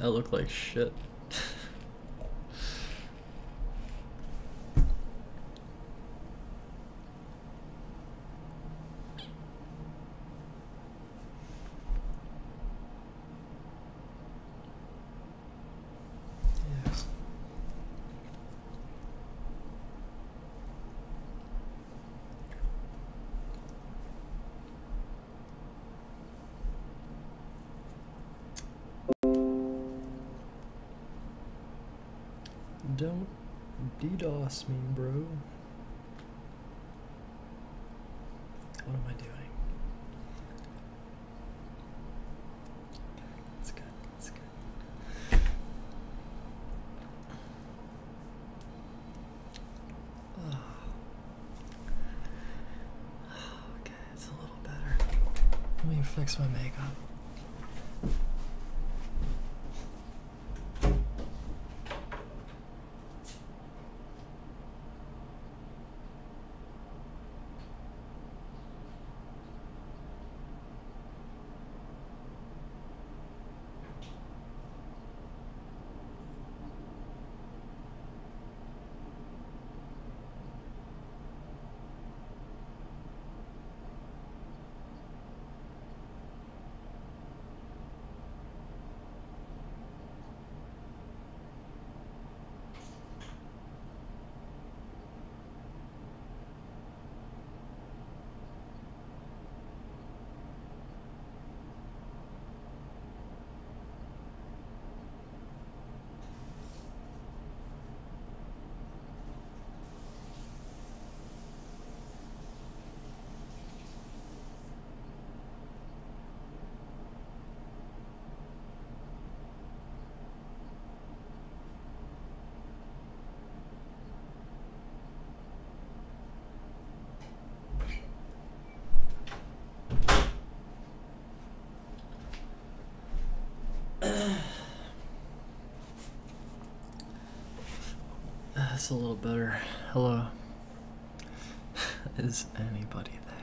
That looked like shit. Don't DDoS me, bro. What am I doing? That's good, that's good. Oh. Okay, it's a little better. Let me fix my makeup. That's a little better. Hello. Is anybody there?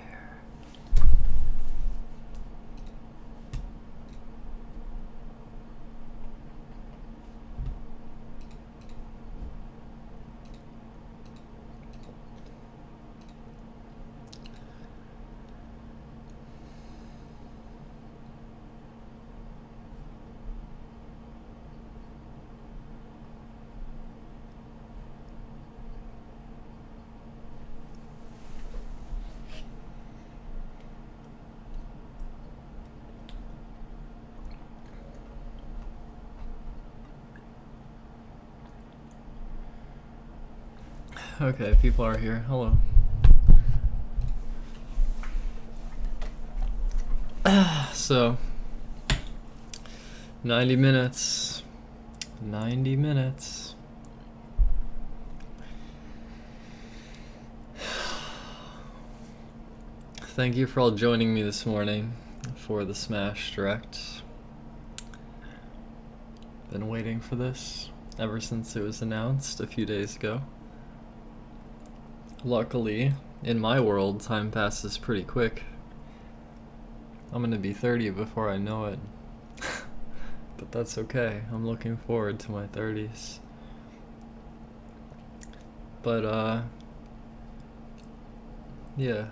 Okay, people are here. Hello. So, 90 minutes. 90 minutes. Thank you for all joining me this morning for the Smash Direct. Been waiting for this ever since it was announced a few days ago. Luckily, in my world, time passes pretty quick. I'm gonna be 30 before I know it. But that's okay. I'm looking forward to my 30s. But, yeah.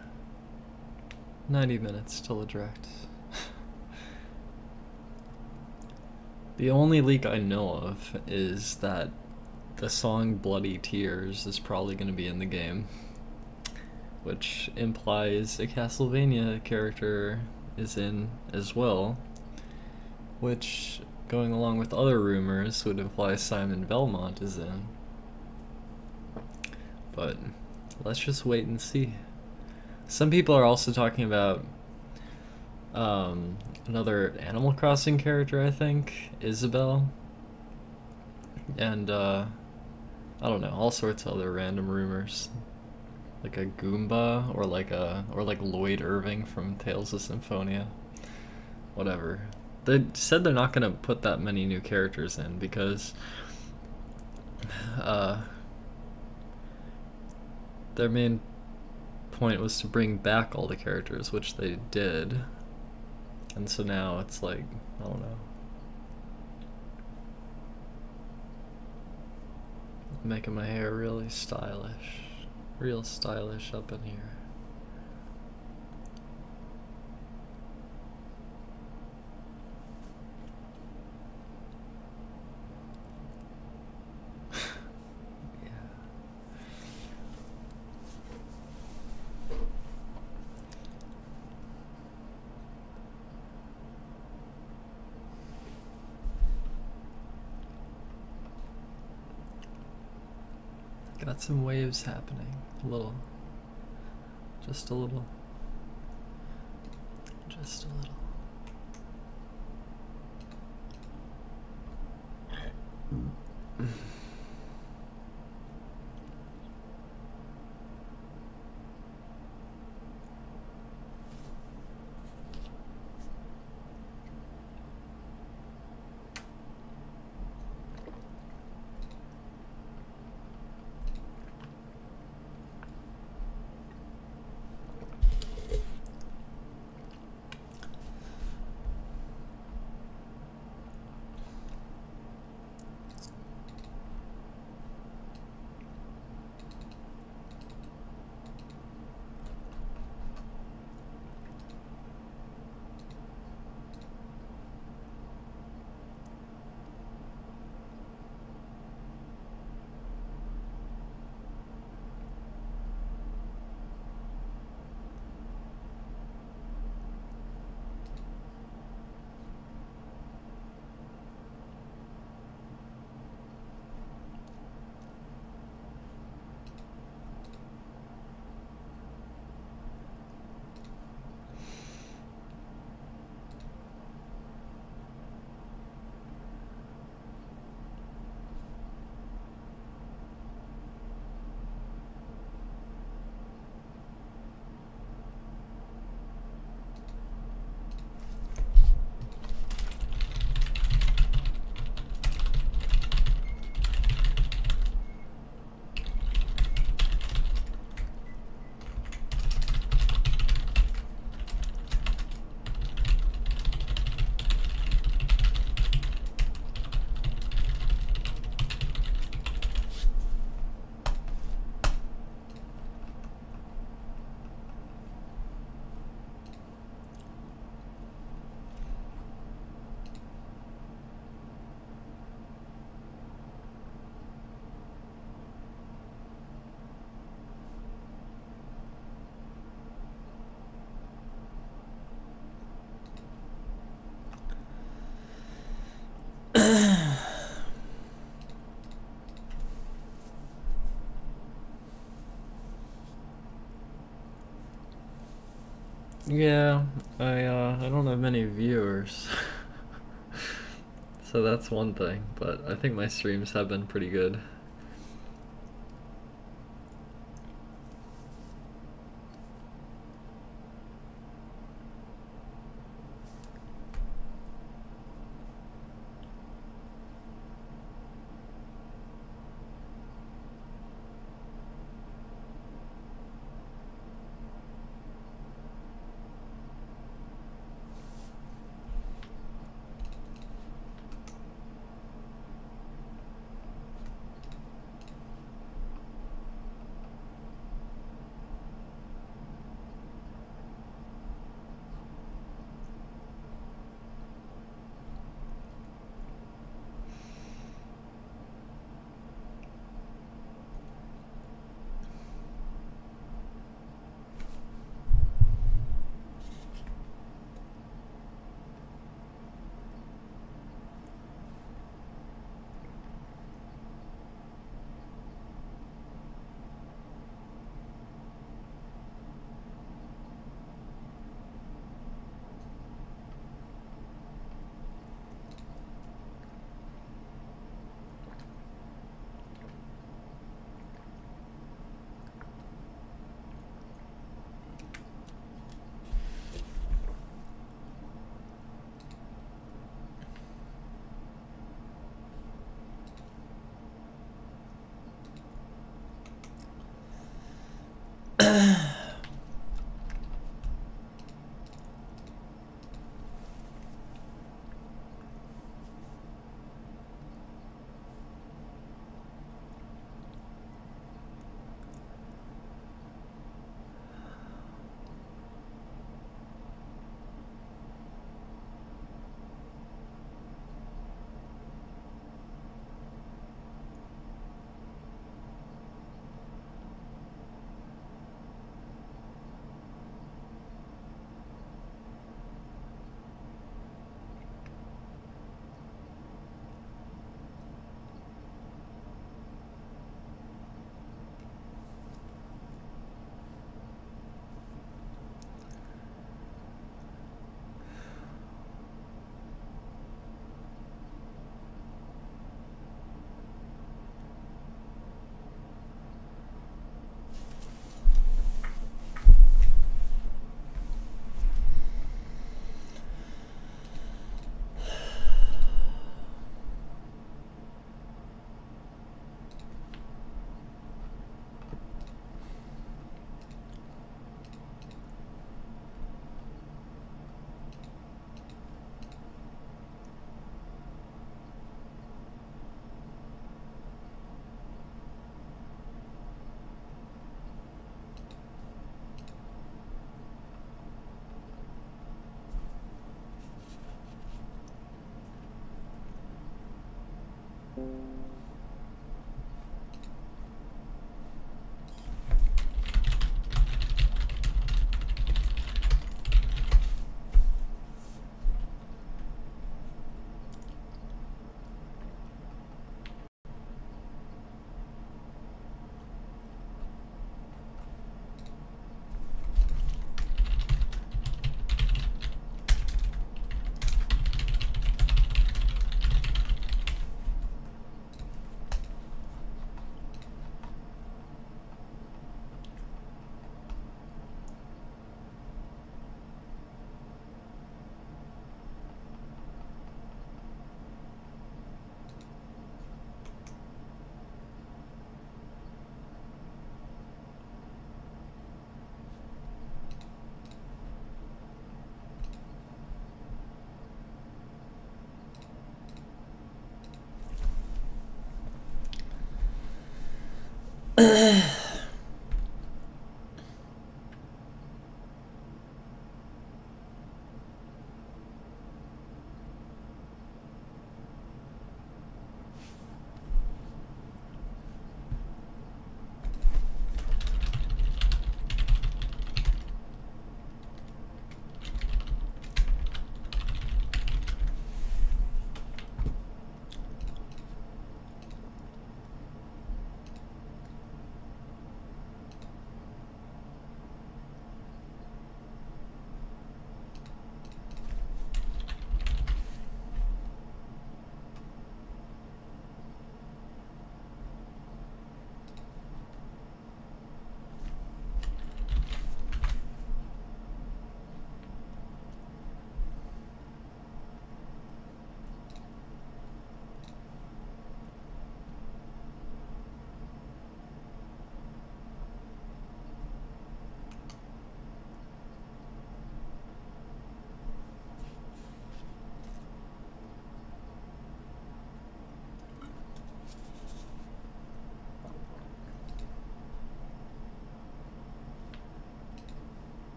90 minutes till the direct. The only leak I know of is that the song Bloody Tears is probably going to be in the game, which implies a Castlevania character is in as well, which, going along with other rumors, would imply Simon Belmont is in. But let's just wait and see. Some people are also talking about another Animal Crossing character, I think, Isabelle, and I don't know, all sorts of other random rumors, like a Goomba or like Lloyd Irving from Tales of Symphonia, whatever. They said they're not gonna put that many new characters in because their main point was to bring back all the characters, which they did, and so now it's like, I don't know. Making my hair really stylish. Real stylish up in here. Got some waves happening. A little. Just a little. Just a little. Yeah, I don't have many viewers. So that's one thing, but I think my streams have been pretty good.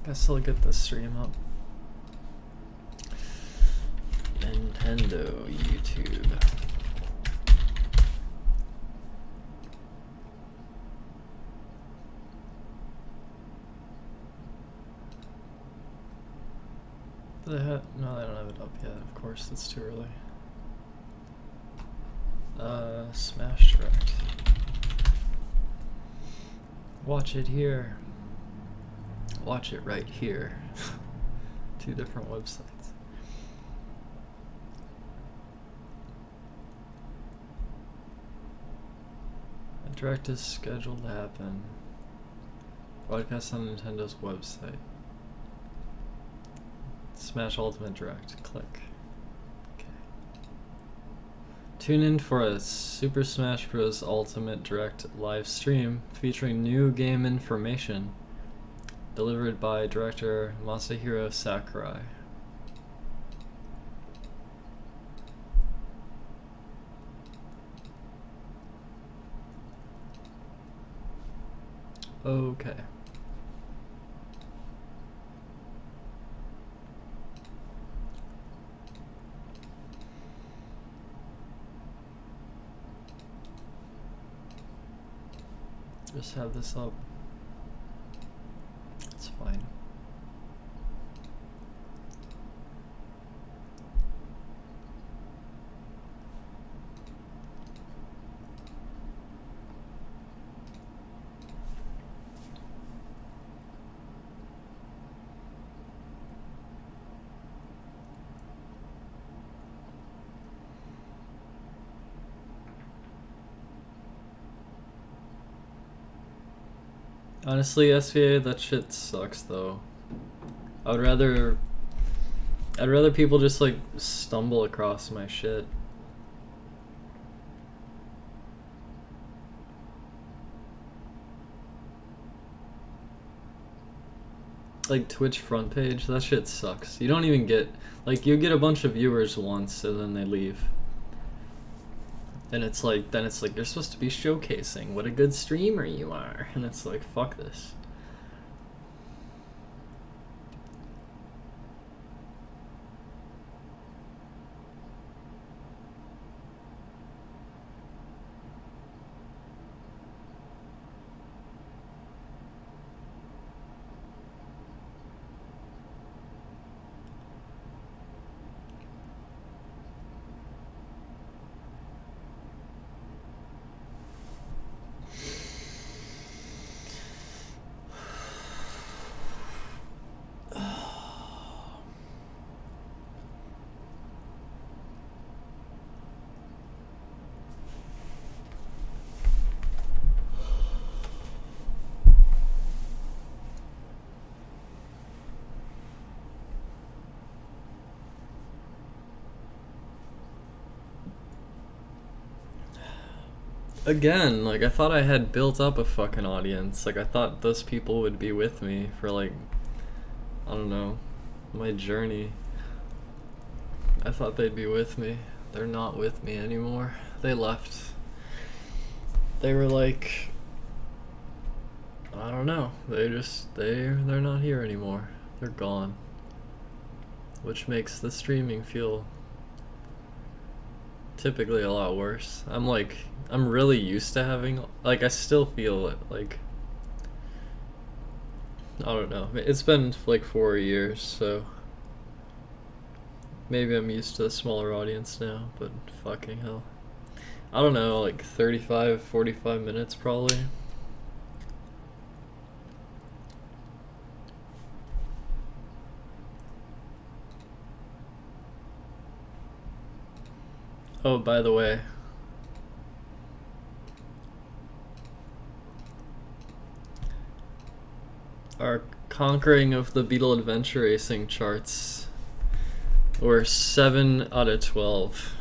I still get the stream up. Nintendo YouTube. No, they don't have it up yet. Of course, it's too early. Smash Direct. Watch it here. Watch it right here. Two different websites. A direct is scheduled to happen. Broadcast on Nintendo's website. Smash Ultimate Direct. Click. Okay. Tune in for a Super Smash Bros. Ultimate Direct live stream featuring new game information delivered by director Masahiro Sakurai. Okay. Just have this up. It's fine. Honestly, SVA, that shit sucks though. I'd rather people just like stumble across my shit. Like Twitch front page, that shit sucks. You don't even get, like, you get a bunch of viewers once and then they leave. And it's like, then it's like, you're supposed to be showcasing what a good streamer you are. And it's like, fuck this. Again, like, I thought I had built up a fucking audience. Like, I thought those people would be with me for, like, I don't know, my journey. I thought they'd be with me. They're not with me anymore. They left. They were like, I don't know. They're not here anymore. They're gone. Which makes the streaming feel typically a lot worse. I'm really used to having, like, I still feel it, like, I don't know. It's been like 4 years, so maybe I'm used to a smaller audience now, but fucking hell. I don't know, like 35, 45 minutes probably. Oh, by the way, our conquering of the Beetle Adventure Racing charts were 7 out of 12.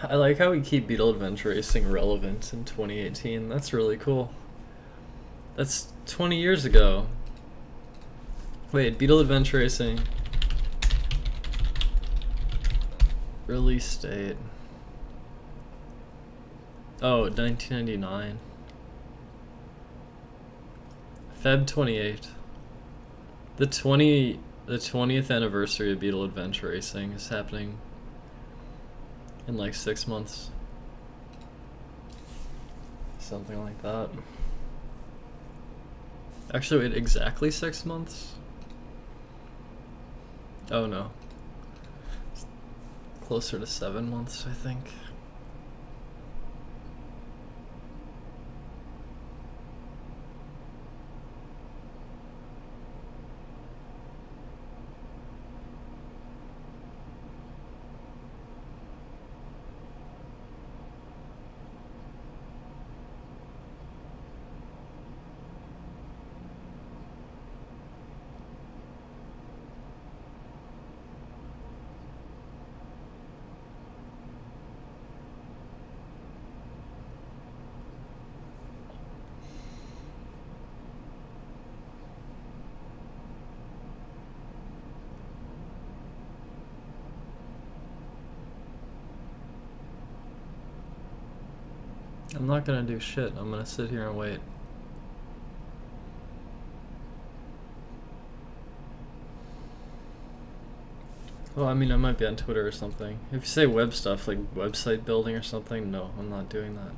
I like how we keep Beetle Adventure Racing relevant in 2018. That's really cool. That's 20 years ago. Wait, Beetle Adventure Racing. Release date. Oh, 1999. Feb 28. The 20th anniversary of Beetle Adventure Racing is happening in like 6 months. Something like that. Actually, wait, exactly 6 months? Oh no. Closer to 7 months, I think. I'm not gonna do shit. I'm gonna sit here and wait. Well, I mean, I might be on Twitter or something. If you say web stuff, like website building or something, no, I'm not doing that.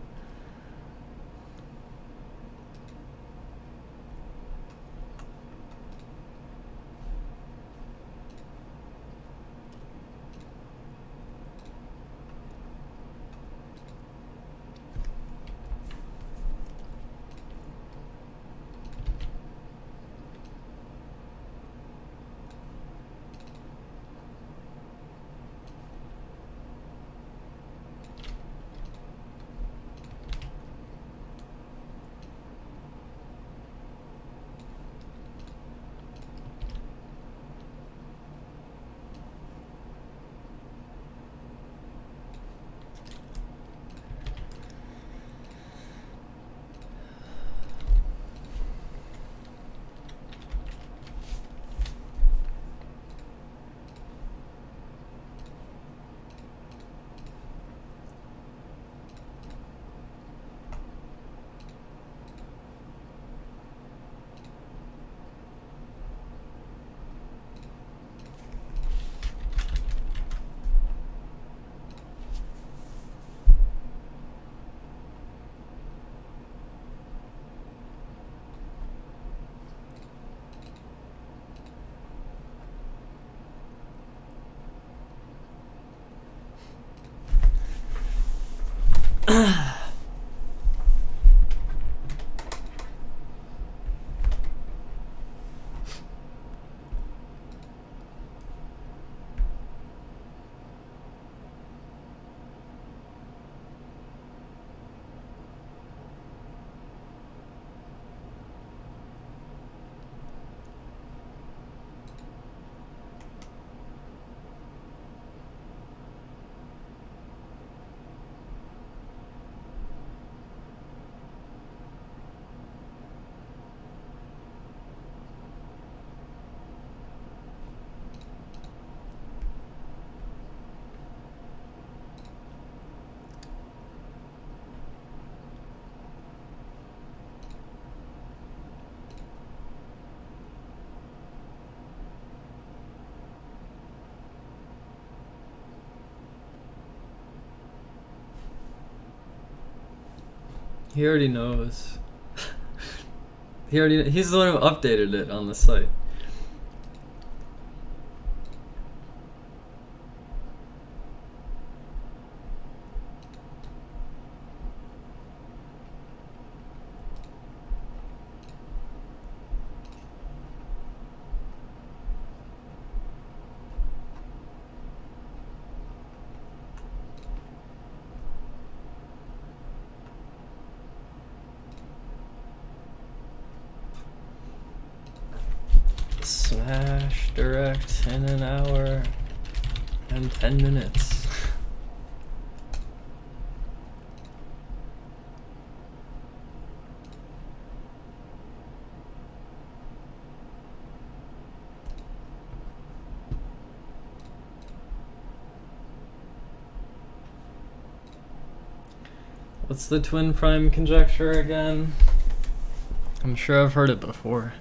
He already knows. He's the one who updated it on the site. Smash direct in an hour and 10 minutes. What's the twin prime conjecture again? I'm sure I've heard it before.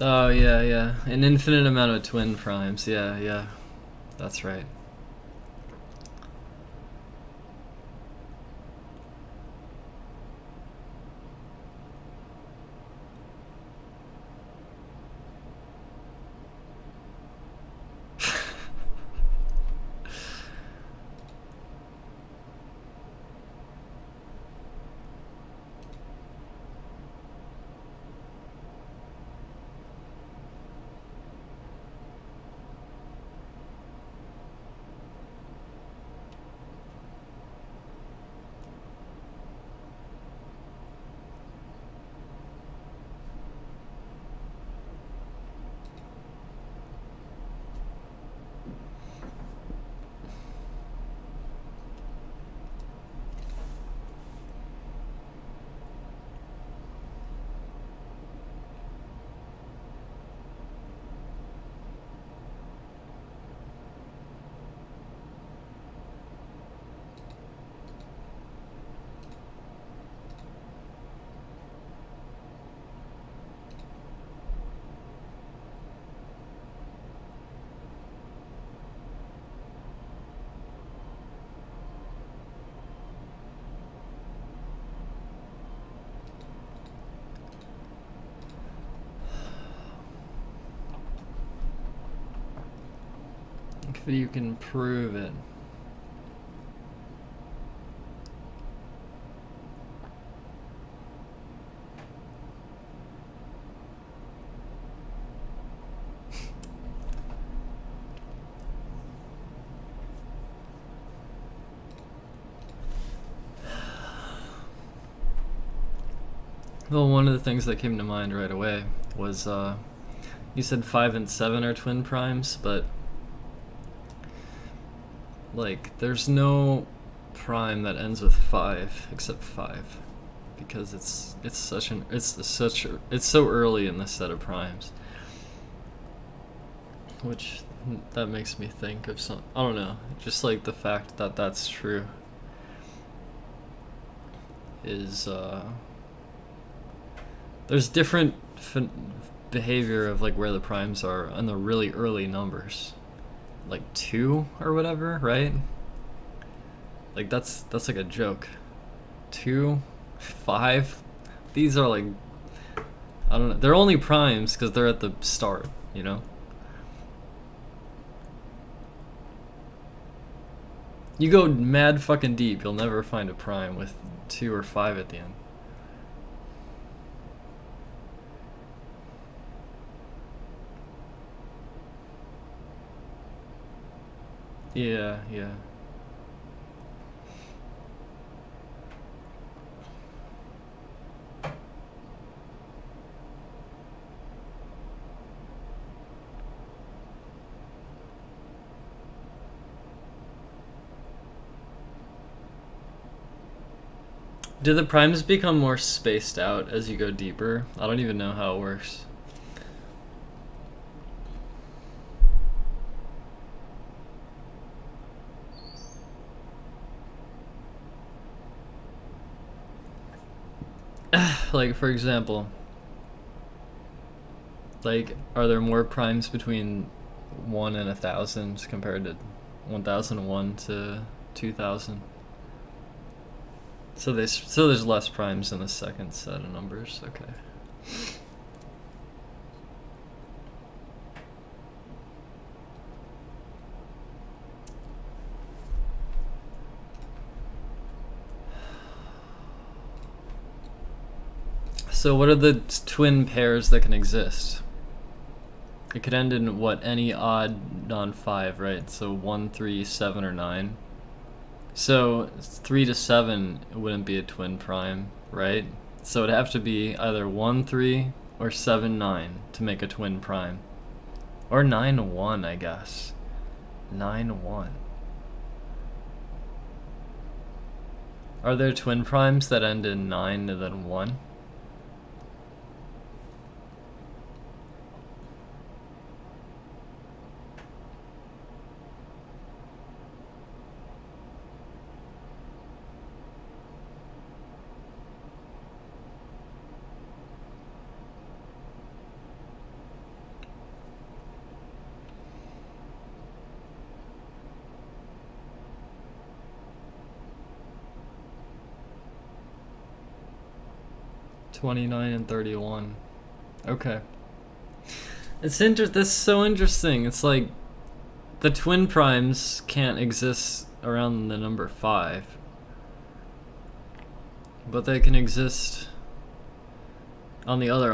Oh, yeah, yeah. An infinite amount of twin primes. Yeah, yeah. That's right. If you can prove it. Well, one of the things that came to mind right away was, you said 5 and 7 are twin primes, but like, there's no prime that ends with 5 except 5, because it's so early in this set of primes, which that makes me think of some, I don't know, just like the fact that that's true is there's different behavior of like where the primes are on the really early numbers, like 2 or whatever, right? Like that's like a joke. 2, 5, these are like, I don't know, they're only primes because they're at the start, you know? You go mad fucking deep, you'll never find a prime with 2 or 5 at the end. Yeah, yeah. Do the primes become more spaced out as you go deeper? I don't even know how it works. like, for example, like, are there more primes between 1 and 1,000 compared to 1,001 to 2,000? So there's less primes in the second set of numbers. Okay. So what are the twin pairs that can exist? It could end in what, any odd non-5, right? So 1, 3, 7, or 9. So 3 to 7 wouldn't be a twin prime, right? So it'd have to be either 1, 3 or 7, 9 to make a twin prime. Or 9, 1, I guess. 9, 1. Are there twin primes that end in 9 and then 1? (29 and 31). Okay. This is so interesting. It's like the twin primes can't exist around the number 5, but they can exist on the other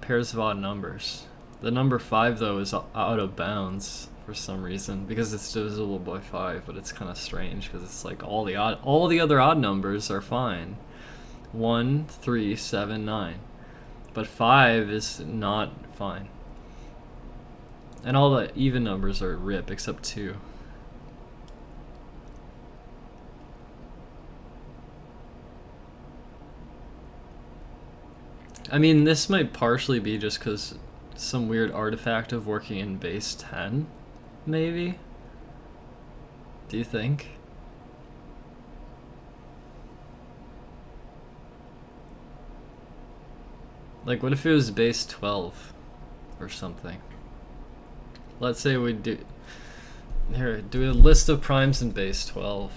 pairs of odd numbers. The number 5 though is out of bounds for some reason because it's divisible by 5, but it's kind of strange because it's like all the other odd numbers are fine. 1, 3, 7, 9. But 5 is not fine. And all the even numbers are rip except 2. I mean, this might partially be just because some weird artifact of working in base 10, maybe? Do you think? Like, what if it was base 12 or something? Let's say we do a list of primes in base 12.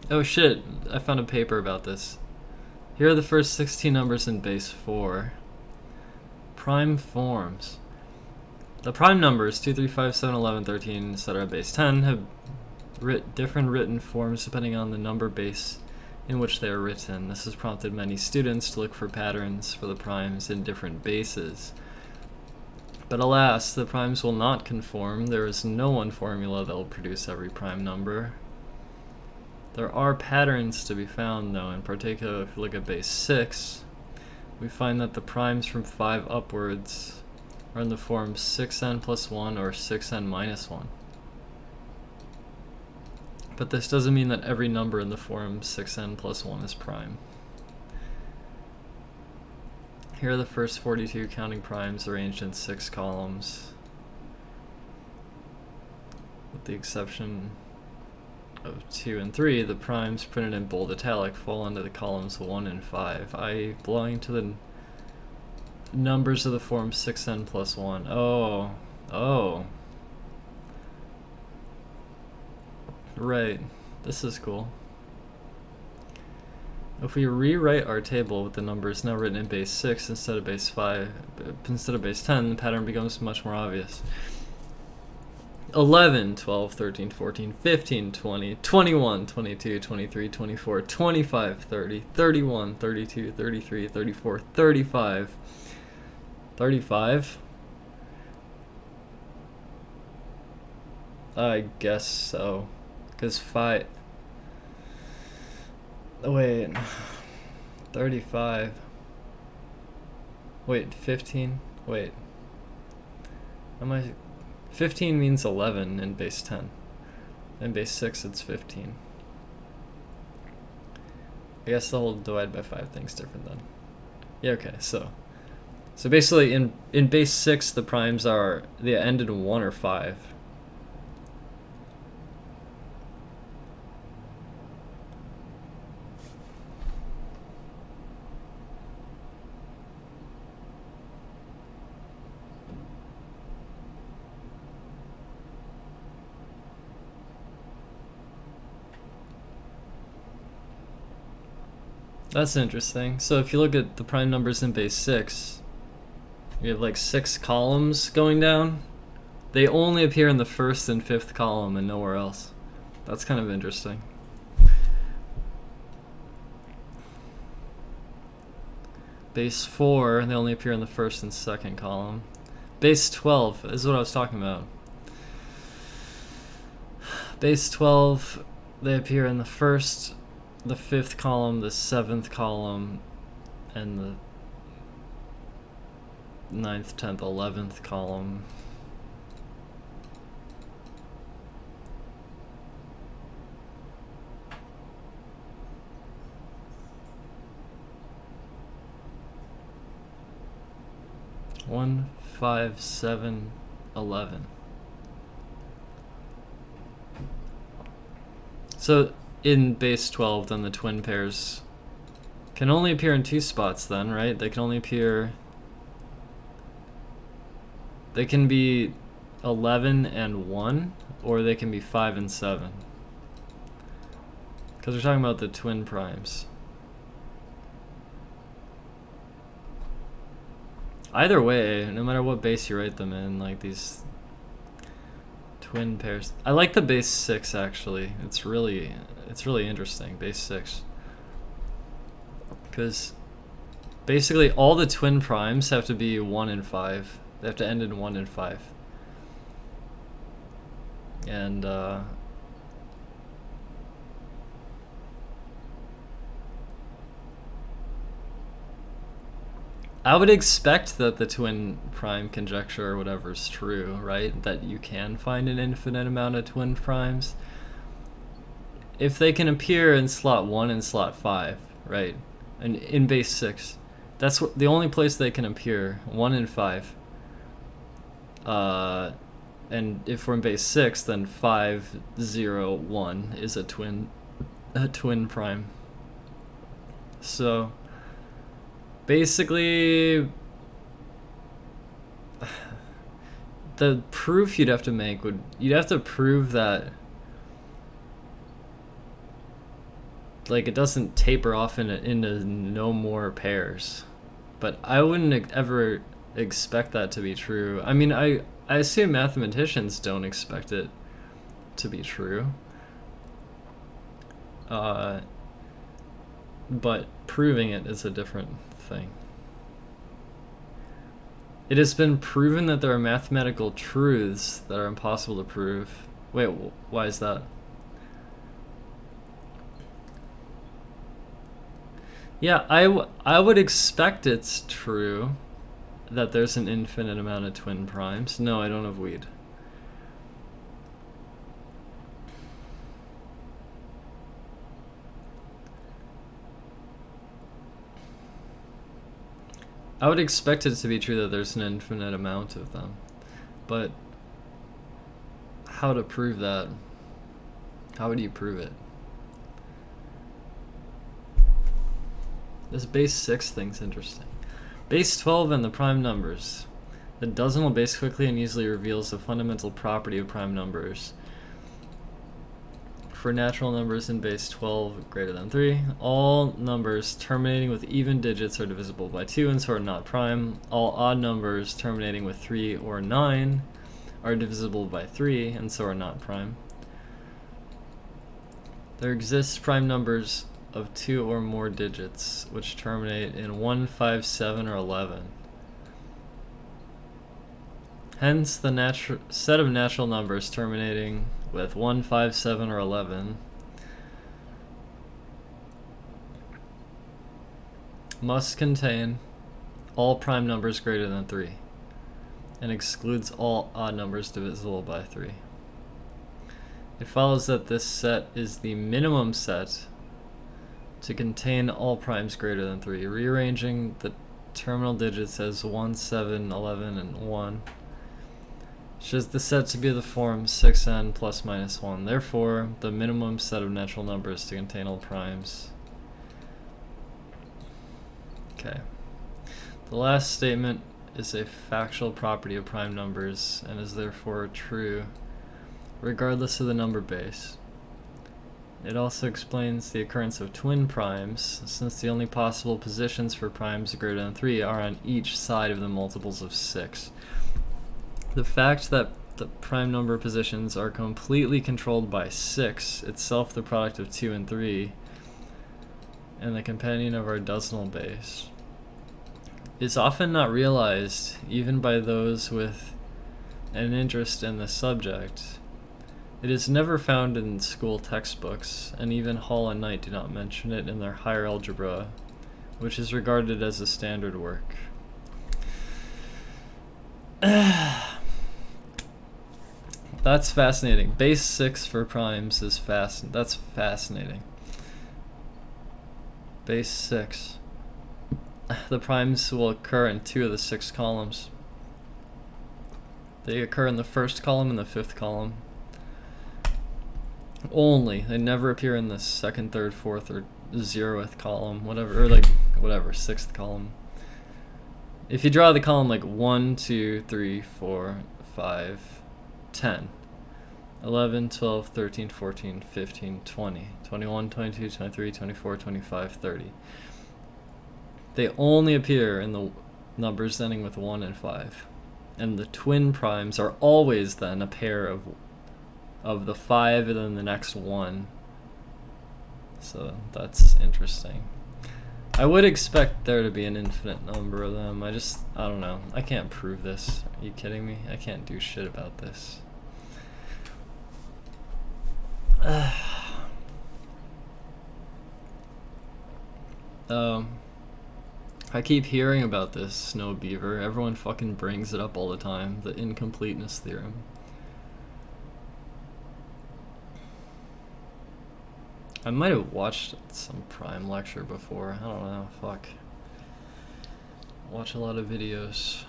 Oh shit, I found a paper about this. Here are the first 16 numbers in base 4. Prime forms. The prime numbers 2, 3, 5, 7, 11, 13, etc. base 10 have different written forms depending on the number base in which they are written. This has prompted many students to look for patterns for the primes in different bases. But alas, the primes will not conform. There is no one formula that will produce every prime number. There are patterns to be found though. In particular, if you look at base 6, we find that the primes from 5 upwards are in the form 6n plus 1 or 6n minus 1. But this doesn't mean that every number in the form 6n plus 1 is prime. Here are the first 42 counting primes arranged in 6 columns, with the exception of 2 and 3. The primes printed in bold italic fall under the columns 1 and 5, i.e. belonging to the numbers of the form 6n plus 1. Oh. Right. This is cool. If we rewrite our table with the numbers now written in base 6 instead of base 5, instead of base 10, the pattern becomes much more obvious. 11, 12, 13, 14, 15, 20, 21, 22, 23, 24, 25, 30, 31, 32, 33, 34, 35. 35? I guess so. Because 5... Oh, wait. 35. Wait, 15? Wait. Am I... 15 means 11 in base 10. In base 6 it's 15. I guess the whole divide by 5 thing's different then. Yeah, okay, so basically in base 6 the primes are, they end in 1 or 5. That's interesting. So if you look at the prime numbers in base 6, you have like 6 columns going down. They only appear in the 1st and 5th column and nowhere else. That's kind of interesting. Base 4, they only appear in the 1st and 2nd column. Base 12 is what I was talking about. Base 12, they appear in the 1st, the 5th column, the 7th column, and the 9th, 10th, 11th column. One, 5, 7, 11. So in base 12, then the twin pairs can only appear in 2 spots then, right? They can only appear... They can be 11 and 1, or they can be 5 and 7. Because we're talking about the twin primes. Either way, no matter what base you write them in, like these twin pairs. I like the base 6 actually. It's really interesting, base 6. Because basically all the twin primes have to be 1 and 5. They have to end in 1 and 5. And I would expect that the twin prime conjecture or whatever is true, right? That you can find an infinite amount of twin primes. If they can appear in slot 1 and slot 5, right? And in base 6, that's the only place they can appear, 1 and 5. And if we're in base 6, then 5, 0, 1 is a twin prime. So basically, the proof you'd have to make would, you'd have to prove that like it doesn't taper off into no more pairs. But I wouldn't ever expect that to be true. I mean, I assume mathematicians don't expect it to be true. But proving it is a different thing. It has been proven that there are mathematical truths that are impossible to prove. Wait, why is that? Yeah, I would expect it's true that there's an infinite amount of twin primes. No, I don't have weed. I would expect it to be true that there's an infinite amount of them, but how to prove that? How would you prove it? This base 6 thing's interesting. Base 12 and the prime numbers. The decimal base quickly and easily reveals the fundamental property of prime numbers. For natural numbers in base 12 greater than 3, all numbers terminating with even digits are divisible by 2 and so are not prime. All odd numbers terminating with 3 or 9 are divisible by 3 and so are not prime. There exists prime numbers of 2 or more digits which terminate in 1, 5, 7, or 11. Hence, the set of natural numbers terminating with 1, 5, 7, or 11 must contain all prime numbers greater than 3 and excludes all odd numbers divisible by 3. It follows that this set is the minimum set to contain all primes greater than 3, rearranging the terminal digits as 1, 7, 11, and 1. Shows the set to be the form 6n plus minus 1. Therefore, the minimum set of natural numbers to contain all primes. Okay. The last statement is a factual property of prime numbers and is therefore true regardless of the number base. It also explains the occurrence of twin primes, since the only possible positions for primes greater than 3 are on each side of the multiples of 6. The fact that the prime number positions are completely controlled by 6, itself the product of 2 and 3, and the companion of our decimal base, is often not realized even by those with an interest in the subject. It is never found in school textbooks, and even Hall and Knight do not mention it in their higher algebra, which is regarded as a standard work. That's fascinating. Base 6 for primes is that's fascinating. Base 6. The primes will occur in 2 of the 6 columns. They occur in the first column and the 5th column. Only. They never appear in the 2nd, 3rd, 4th, or 0th column, whatever, or like, whatever, 6th column. If you draw the column like 1, 2, 3, 4, 5, 10, 11, 12, 13, 14, 15, 20, 21, 22, 23, 24, 25, 30. They only appear in the numbers ending with 1 and 5. And the twin primes are always then a pair of the 5 and then the next 1. So that's interesting. I would expect there to be an infinite number of them. I don't know. I can't prove this. Are you kidding me? I can't do shit about this. I keep hearing about this snow beaver. Everyone fucking brings it up all the time. The incompleteness theorem. I might have watched some prime lecture before. I don't know. Fuck. Watch a lot of videos.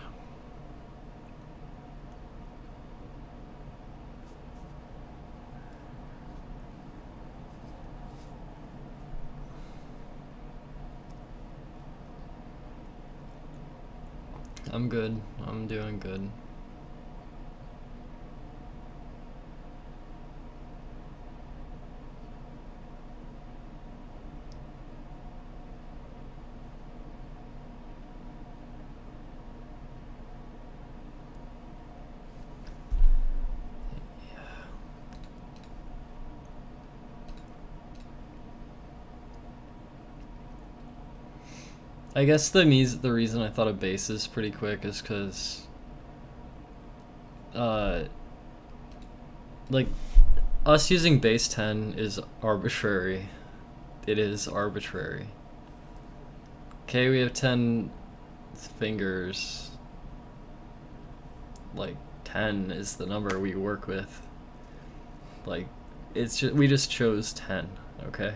I'm good. I'm doing good. I guess the reason I thought of bases pretty quick is because, like, us using base 10 is arbitrary. It is arbitrary. Okay, we have 10 fingers. Like, 10 is the number we work with. Like, we just chose 10, okay?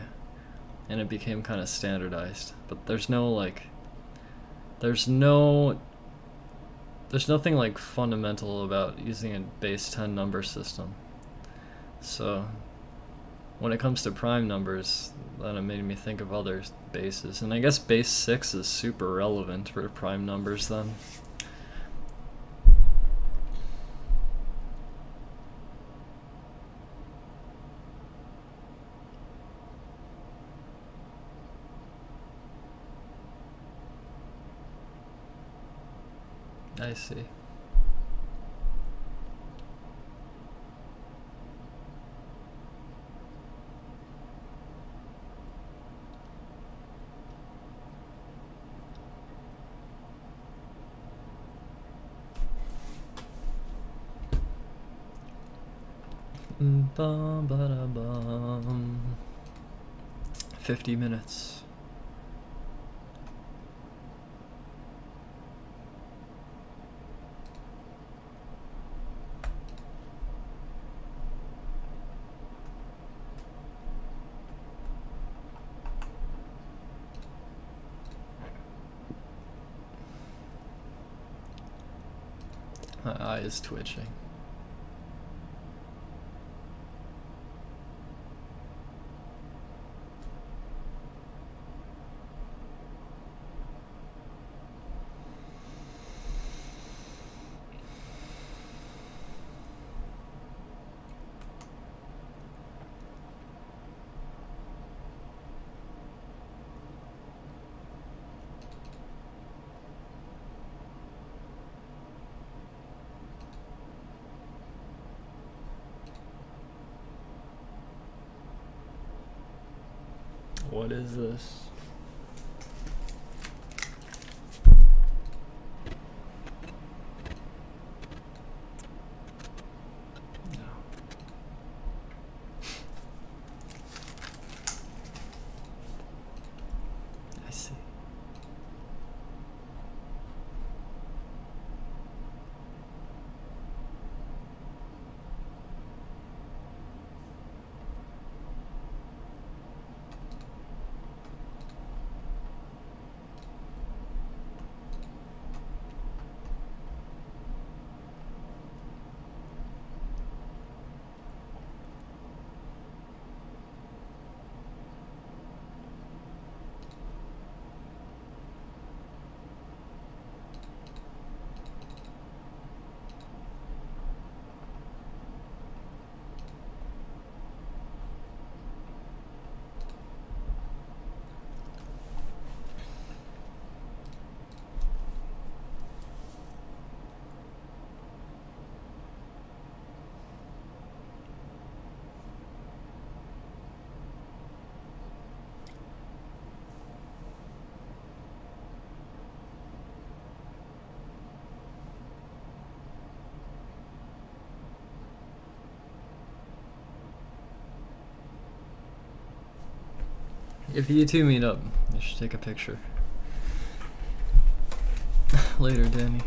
And it became kind of standardized. But there's nothing like fundamental about using a base 10 number system. So when it comes to prime numbers, then it made me think of other bases. And I guess base 6 is super relevant for prime numbers then. I see. Bum, ba, da, bum. 50 minutes. My eye is twitching. What is this? No. I see. If you two meet up, you should take a picture. Later, Danny.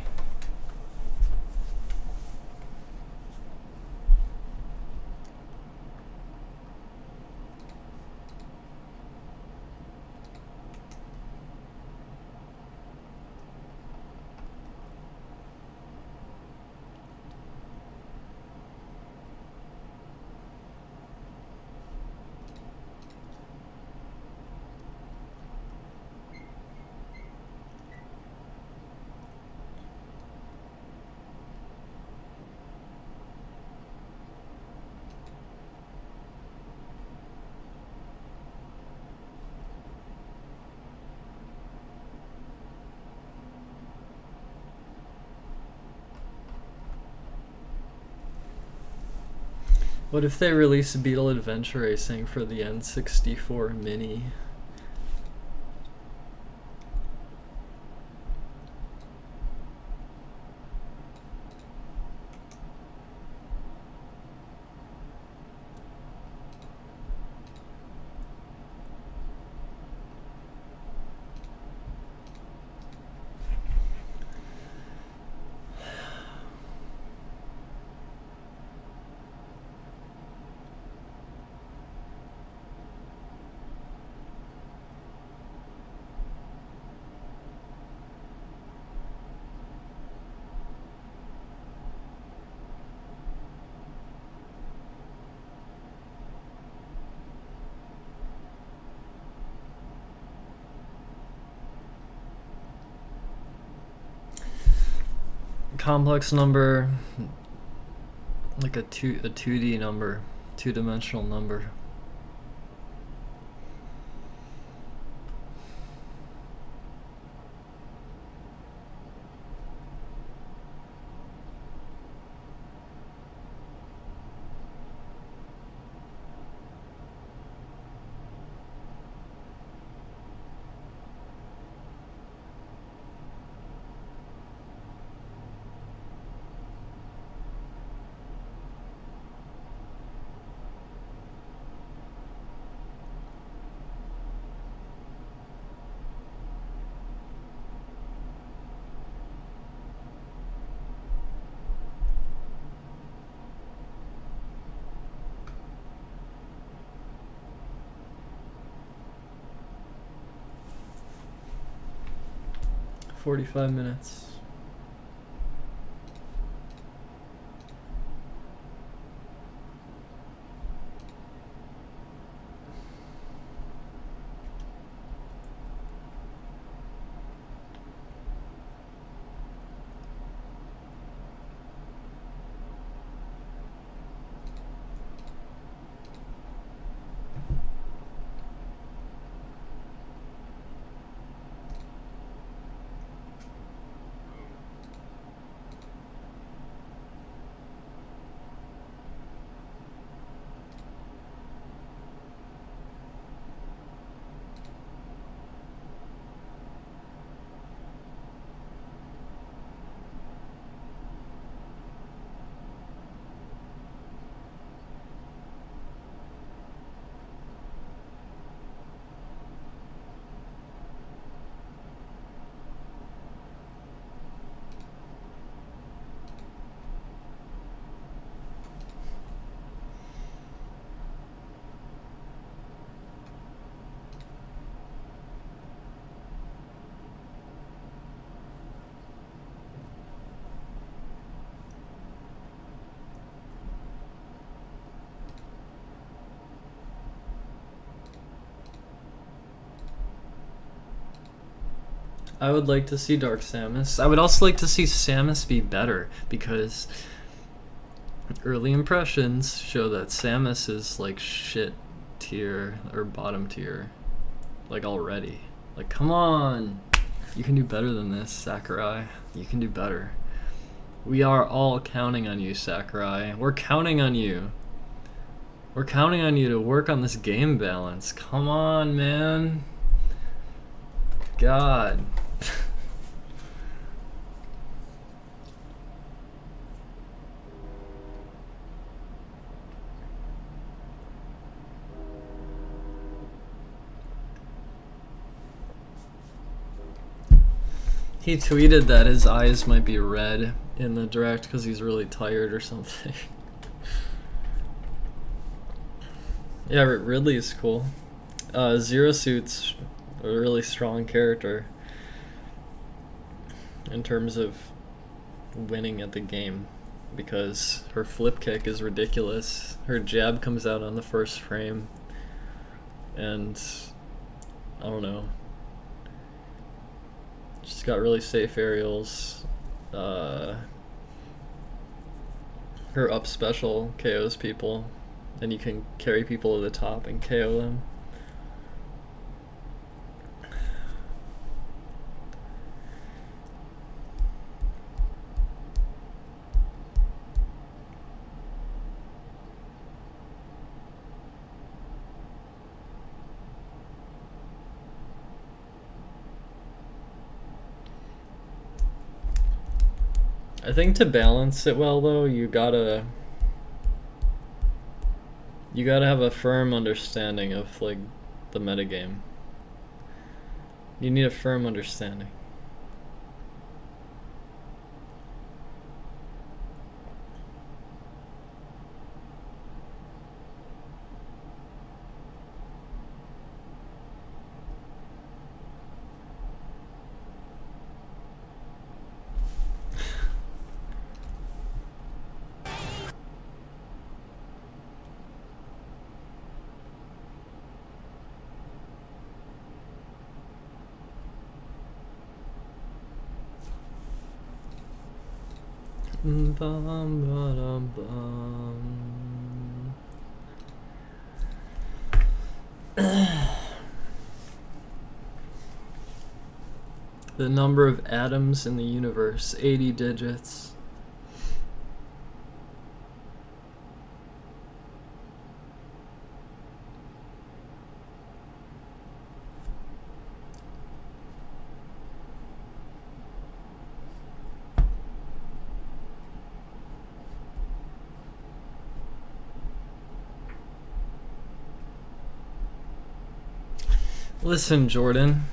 What if they release Beetle Adventure Racing for the N64 Mini? Complex number, like a 2D number, two-dimensional number. $45 minutes. I would like to see Dark Samus. I would also like to see Samus be better, because early impressions show that Samus is like shit tier or bottom tier, like already. Like, come on, you can do better than this, Sakurai. You can do better. We are all counting on you, Sakurai. We're counting on you. We're counting on you to work on this game balance. Come on, man. God. He tweeted that his eyes might be red in the direct because he's really tired or something. Yeah, Ridley is cool. Zero Suit's a really strong character in terms of winning at the game, because her flip kick is ridiculous. Her jab comes out on the first frame, and I don't know. She's got really safe aerials. Her up special KOs people, and you can carry people to the top and KO them. I think to balance it well, though, you gotta have a firm understanding of like the metagame. You need a firm understanding. Bum, ba-dum, bum. The number of atoms in the universe, 80 digits. Listen, Jordan,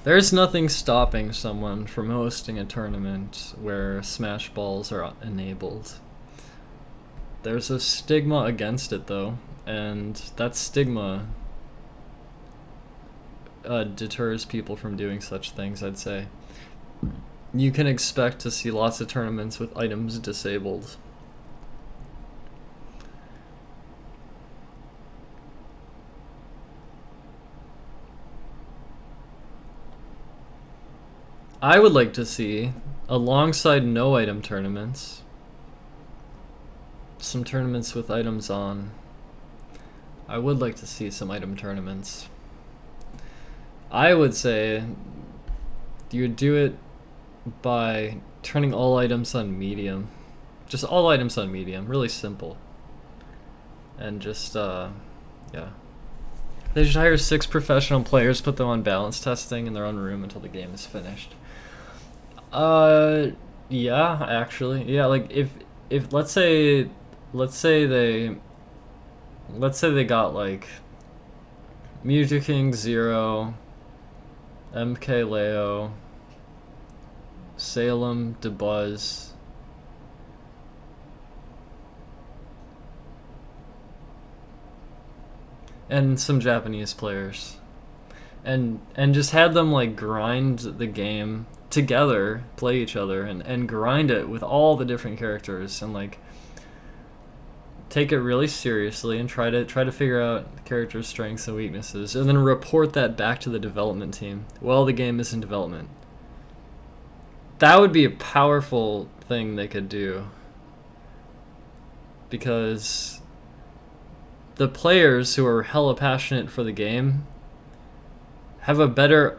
there's nothing stopping someone from hosting a tournament where Smash Balls are enabled. There's a stigma against it, though, and that stigma deters people from doing such things, I'd say. You can expect to see lots of tournaments with items disabled. I would like to see, alongside no item tournaments, some tournaments with items on. I would like to see some item tournaments. I would say you would do it by turning all items on medium. Just all items on medium, really simple. And just, yeah. They should hire 6 professional players, put them on balance testing in their own room until the game is finished. Yeah, actually. Yeah, like if let's say they got like Mewtwo King 0, MK Leo, Salem, DeBuzz, and some Japanese players, and just had them like grind the game together, play each other, and grind it with all the different characters, and like take it really seriously and try to figure out the character's strengths and weaknesses, and then report that back to the development team while the game is in development. That would be a powerful thing they could do, because the players who are hella passionate for the game have a better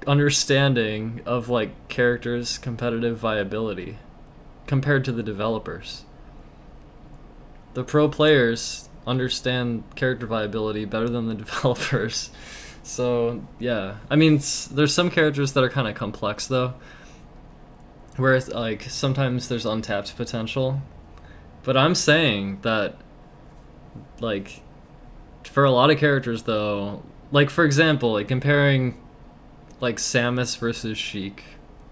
understanding of like characters' competitive viability compared to the developers. The pro players understand character viability better than the developers. So yeah, I mean, there's some characters that are kind of complex though, where it's like sometimes there's untapped potential. But I'm saying that, like, for a lot of characters though, like for example, like comparing like Samus versus Sheik,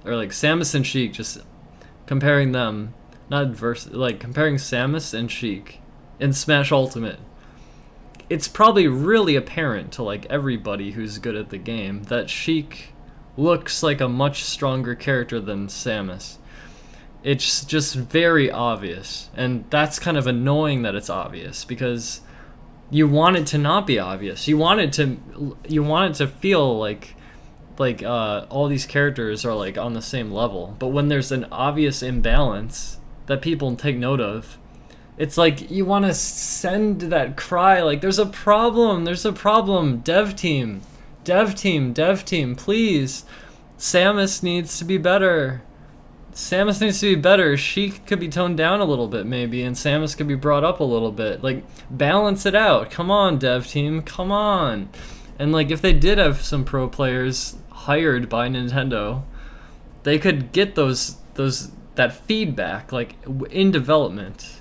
or like Samus and Sheik, just comparing them, like comparing Samus and Sheik in Smash Ultimate, it's probably really apparent to like everybody who's good at the game that Sheik looks like a much stronger character than Samus. It's just very obvious, and that's kind of annoying that it's obvious, because you want it to not be obvious. You want it to feel like all these characters are like on the same level. But when there's an obvious imbalance that people take note of, it's like you want to send that cry like there's a problem, dev team, please. Samus needs to be better. Sheik could be toned down a little bit maybe, and Samus could be brought up a little bit. Like, balance it out. Come on, dev team, come on. And like, if they did have some pro players hired by Nintendo, they could get that feedback like in development.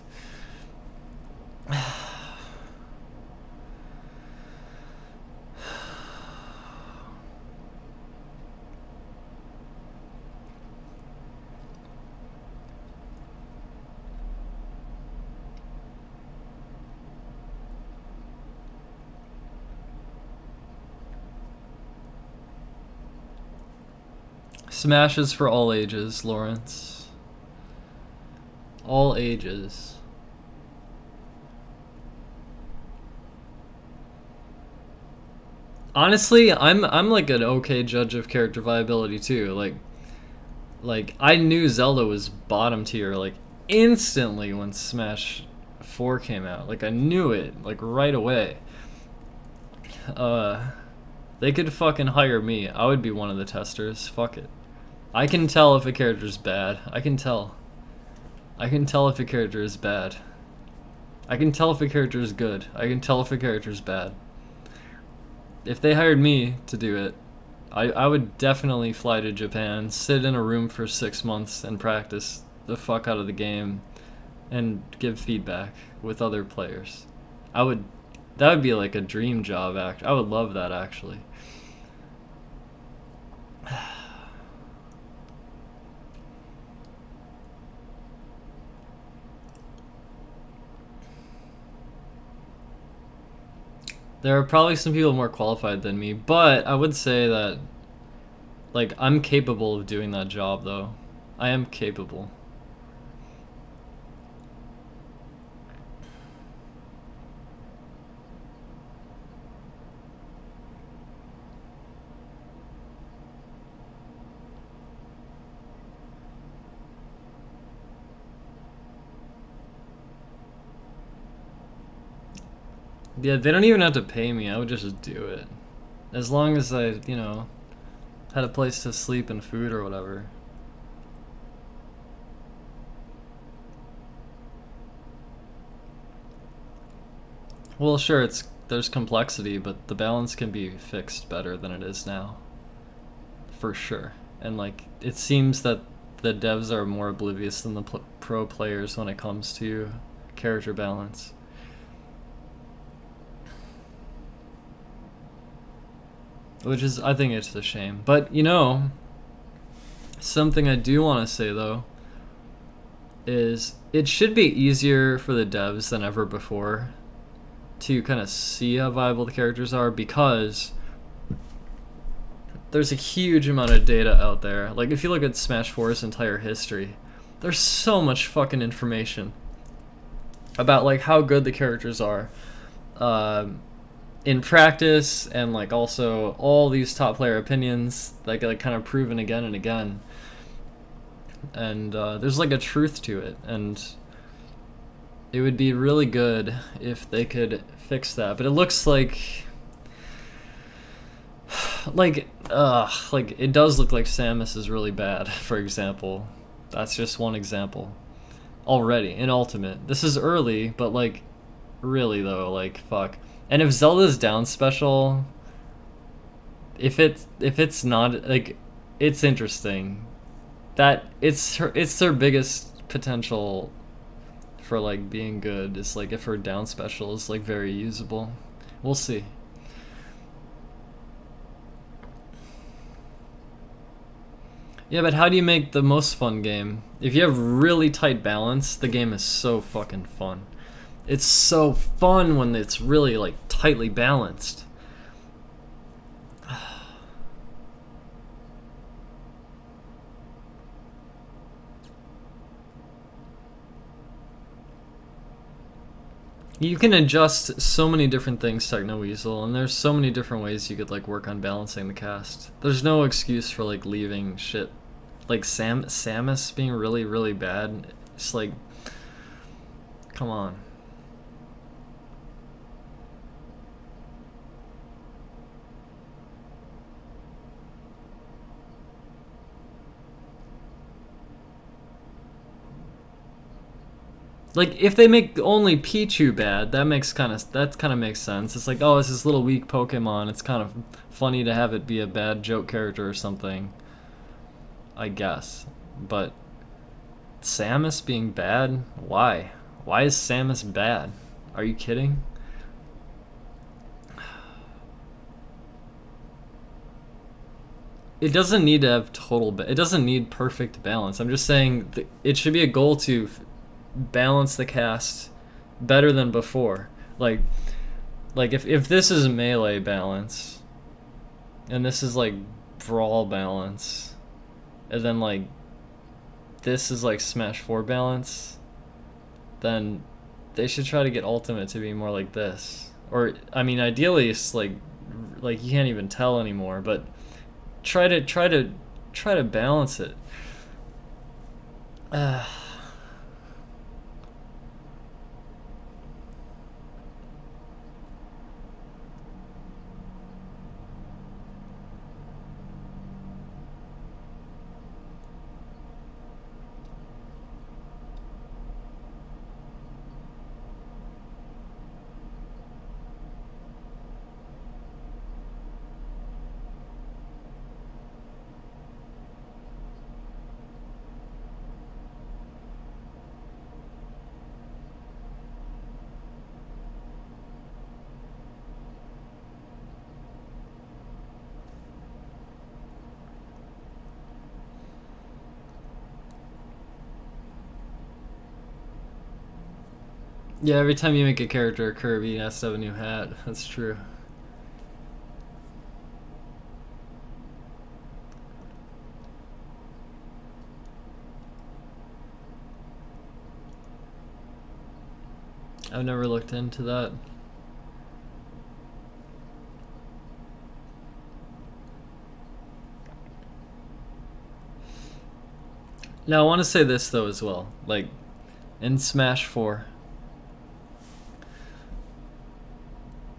Smash is for all ages, Lawrence. All ages. Honestly, I'm like an okay judge of character viability too. Like I knew Zelda was bottom tier like instantly when Smash 4 came out. Like I knew it like right away. They could fucking hire me. I would be one of the testers. Fuck it. I can tell if a character's bad. I can tell if a character is bad. I can tell if a character is good. I can tell if a character's bad. If they hired me to do it, I would definitely fly to Japan, sit in a room for 6 months and practice the fuck out of the game and give feedback with other players. That would be like a dream job act. I would love that actually. There are probably some people more qualified than me, but I would say that, like, I'm capable of doing that job, though. I am capable. Yeah, they don't even have to pay me. I would just do it. As long as I, you know, had a place to sleep and food or whatever. Well, sure, there's complexity, but the balance can be fixed better than it is now. For sure. And like, it seems that the devs are more oblivious than the pro players when it comes to character balance. Which is, I think it's a shame. But, you know, something I do want to say, though, is it should be easier for the devs than ever before to kind of see how viable the characters are, because there's a huge amount of data out there. Like, if you look at Smash 4's entire history, there's so much fucking information. about like how good the characters are in practice, and like also all these top player opinions like kind of proven again and again. And there's like a truth to it, and it would be really good if they could fix that. But it looks like it does look like Samus is really bad, for example. That's just one example already in Ultimate. This is early, but like really though, like fuck. And if Zelda's down special, if it's not, like, it's interesting that it's their biggest potential for like being good is like if her down special is like very usable. We'll see. Yeah, but how do you make the most fun game? If you have really tight balance, the game is so fucking fun. It's so fun when it's really like tightly balanced. You can adjust so many different things, Technoweasel, and there's so many different ways you could like work on balancing the cast. There's no excuse for like leaving shit like Samus being really, really bad. It's like, come on. Like, if they make only Pichu bad, that kind of makes sense. It's like, oh, it's this little weak Pokemon. It's kind of funny to have it be a bad joke character or something, I guess. But Samus being bad? Why? Why is Samus bad? Are you kidding? It doesn't need to have it doesn't need perfect balance. I'm just saying it should be a goal to balance the cast better than before. Like if this is melee balance and this is like brawl balance, and then like this is like Smash 4 balance, then they should try to get Ultimate to be more like this. Or I mean, ideally it's like you can't even tell anymore, but try to balance it. Yeah, every time you make a character Kirby, it has to have a new hat. That's true. I've never looked into that. Now I want to say this though as well, like in Smash 4,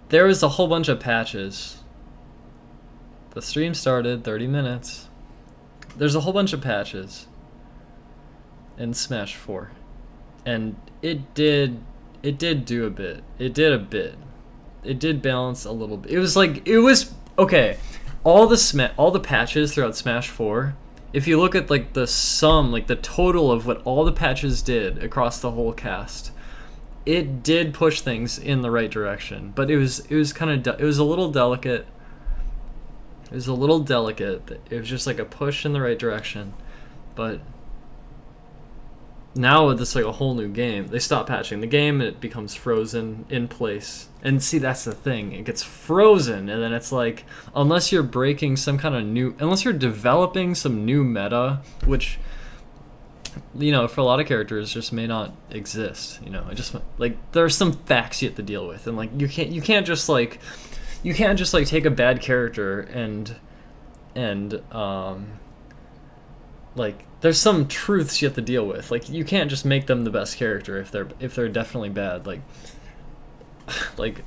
there was a whole bunch of patches. The stream started 30 minutes. There's a whole bunch of patches in Smash 4, and it did do a bit. It did balance a little bit. It was okay. All the patches throughout Smash 4, if you look at like the sum, like the total of what all the patches did across the whole cast, it did push things in the right direction. But it was kind of it was a little delicate. It was a little delicate. It was just like a push in the right direction. But now it's like a whole new game. They stop patching the game and it becomes frozen in place. And see, that's the thing. It gets frozen, and then it's like, unless you're breaking some kind of unless you're developing some new meta, which you know, for a lot of characters, just may not exist. You know, it just like there are some facts you have to deal with, and like you can't just like take a bad character and like there's some truths you have to deal with. Like you can't just make them the best character if they're definitely bad. Like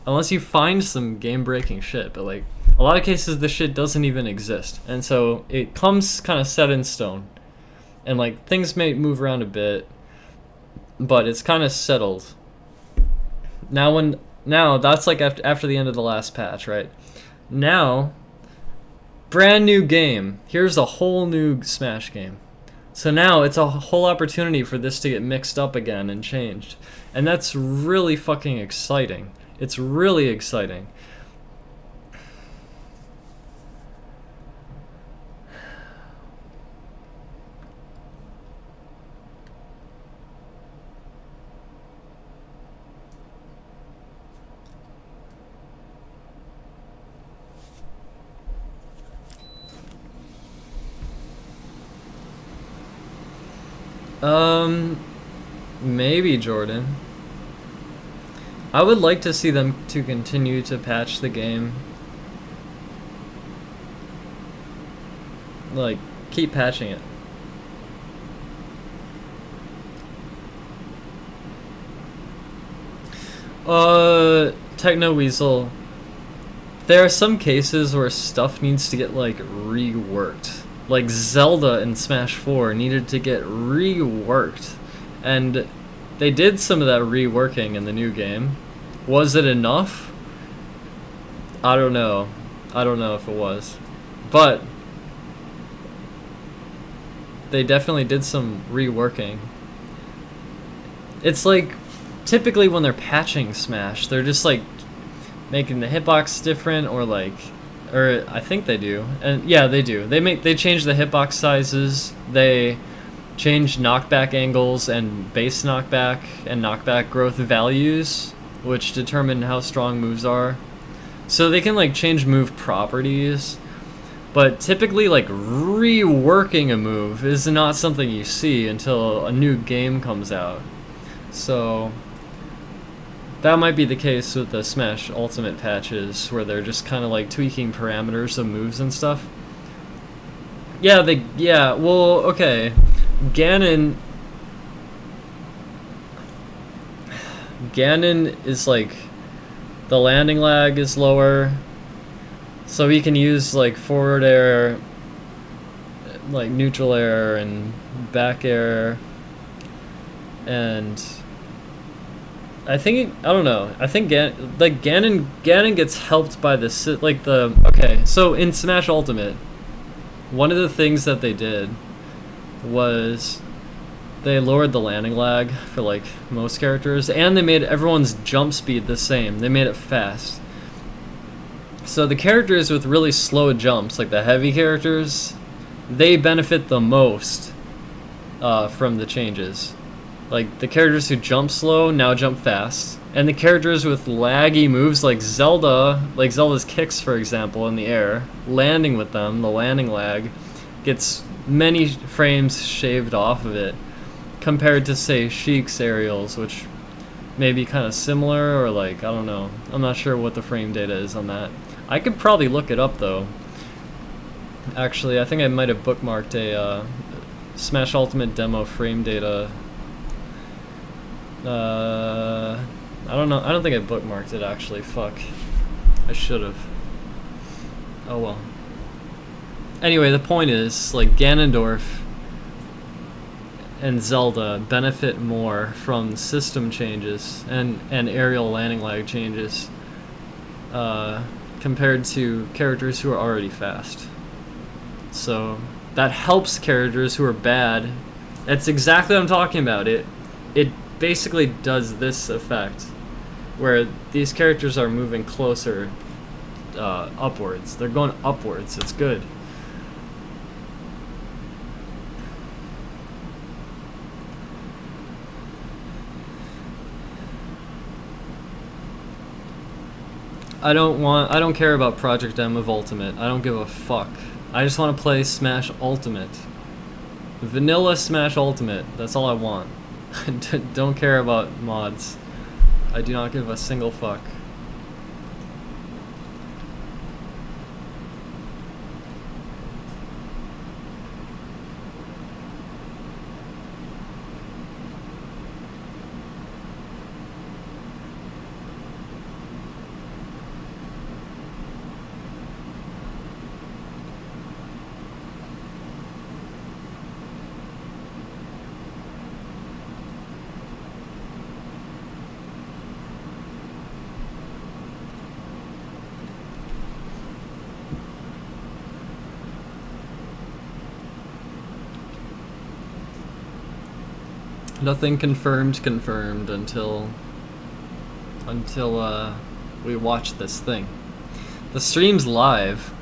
unless you find some game breaking shit, but like a lot of cases the shit doesn't even exist, and so it comes kind of set in stone. And like things may move around a bit, but it's kind of settled. Now that's like after the end of the last patch, right? Now, brand new game. Here's a whole new Smash game. So now it's a whole opportunity for this to get mixed up again and changed. And that's really fucking exciting. It's really exciting. Maybe, Jordan. I would like to see them to continue to patch the game. Like, keep patching it. Techno Weasel. There are some cases where stuff needs to get, like, reworked. Like Zelda in Smash 4 needed to get reworked, and they did some of that reworking in the new game. Was it enough? I don't know. I don't know if it was, but they definitely did some reworking. It's like typically when they're patching Smash, they're just like making the hitbox different, or like, or I think they do, and yeah, they do. They change the hitbox sizes. They change knockback angles and base knockback and knockback growth values, which determine how strong moves are. So they can like change move properties, but typically like reworking a move is not something you see until a new game comes out. So that might be the case with the Smash Ultimate patches, where they're just kind of like tweaking parameters of moves and stuff. Yeah, well, okay. Ganon is like, the landing lag is lower, so he can use like forward air, like neutral air and back air, and I think, I don't know, I think Ganon gets helped by this, like the, okay, so in Smash Ultimate, one of the things that they did was they lowered the landing lag for like most characters, and they made everyone's jump speed the same. They made it fast. So the characters with really slow jumps, like the heavy characters, they benefit the most from the changes. Like, the characters who jump slow now jump fast. And the characters with laggy moves like Zelda, like Zelda's kicks, for example, in the air, landing with them, the landing lag, gets many frames shaved off of it, compared to, say, Sheik's aerials, which may be kind of similar, or like, I don't know. I'm not sure what the frame data is on that. I could probably look it up, though. Actually, I think I might have bookmarked a Smash Ultimate demo frame data. I don't know. I don't think I bookmarked it, actually. Fuck. I should have. Oh well. Anyway, the point is, like, Ganondorf and Zelda benefit more from system changes and aerial landing lag changes compared to characters who are already fast. So that helps characters who are bad. That's exactly what I'm talking about. It basically does this effect, where these characters are moving closer upwards. They're going upwards. It's good. I don't care about Project M of Ultimate. I don't give a fuck. I just want to play Smash Ultimate. Vanilla Smash Ultimate. That's all I want. Don't care about mods. I do not give a single fuck. Nothing confirmed until we watch this thing. The stream's live.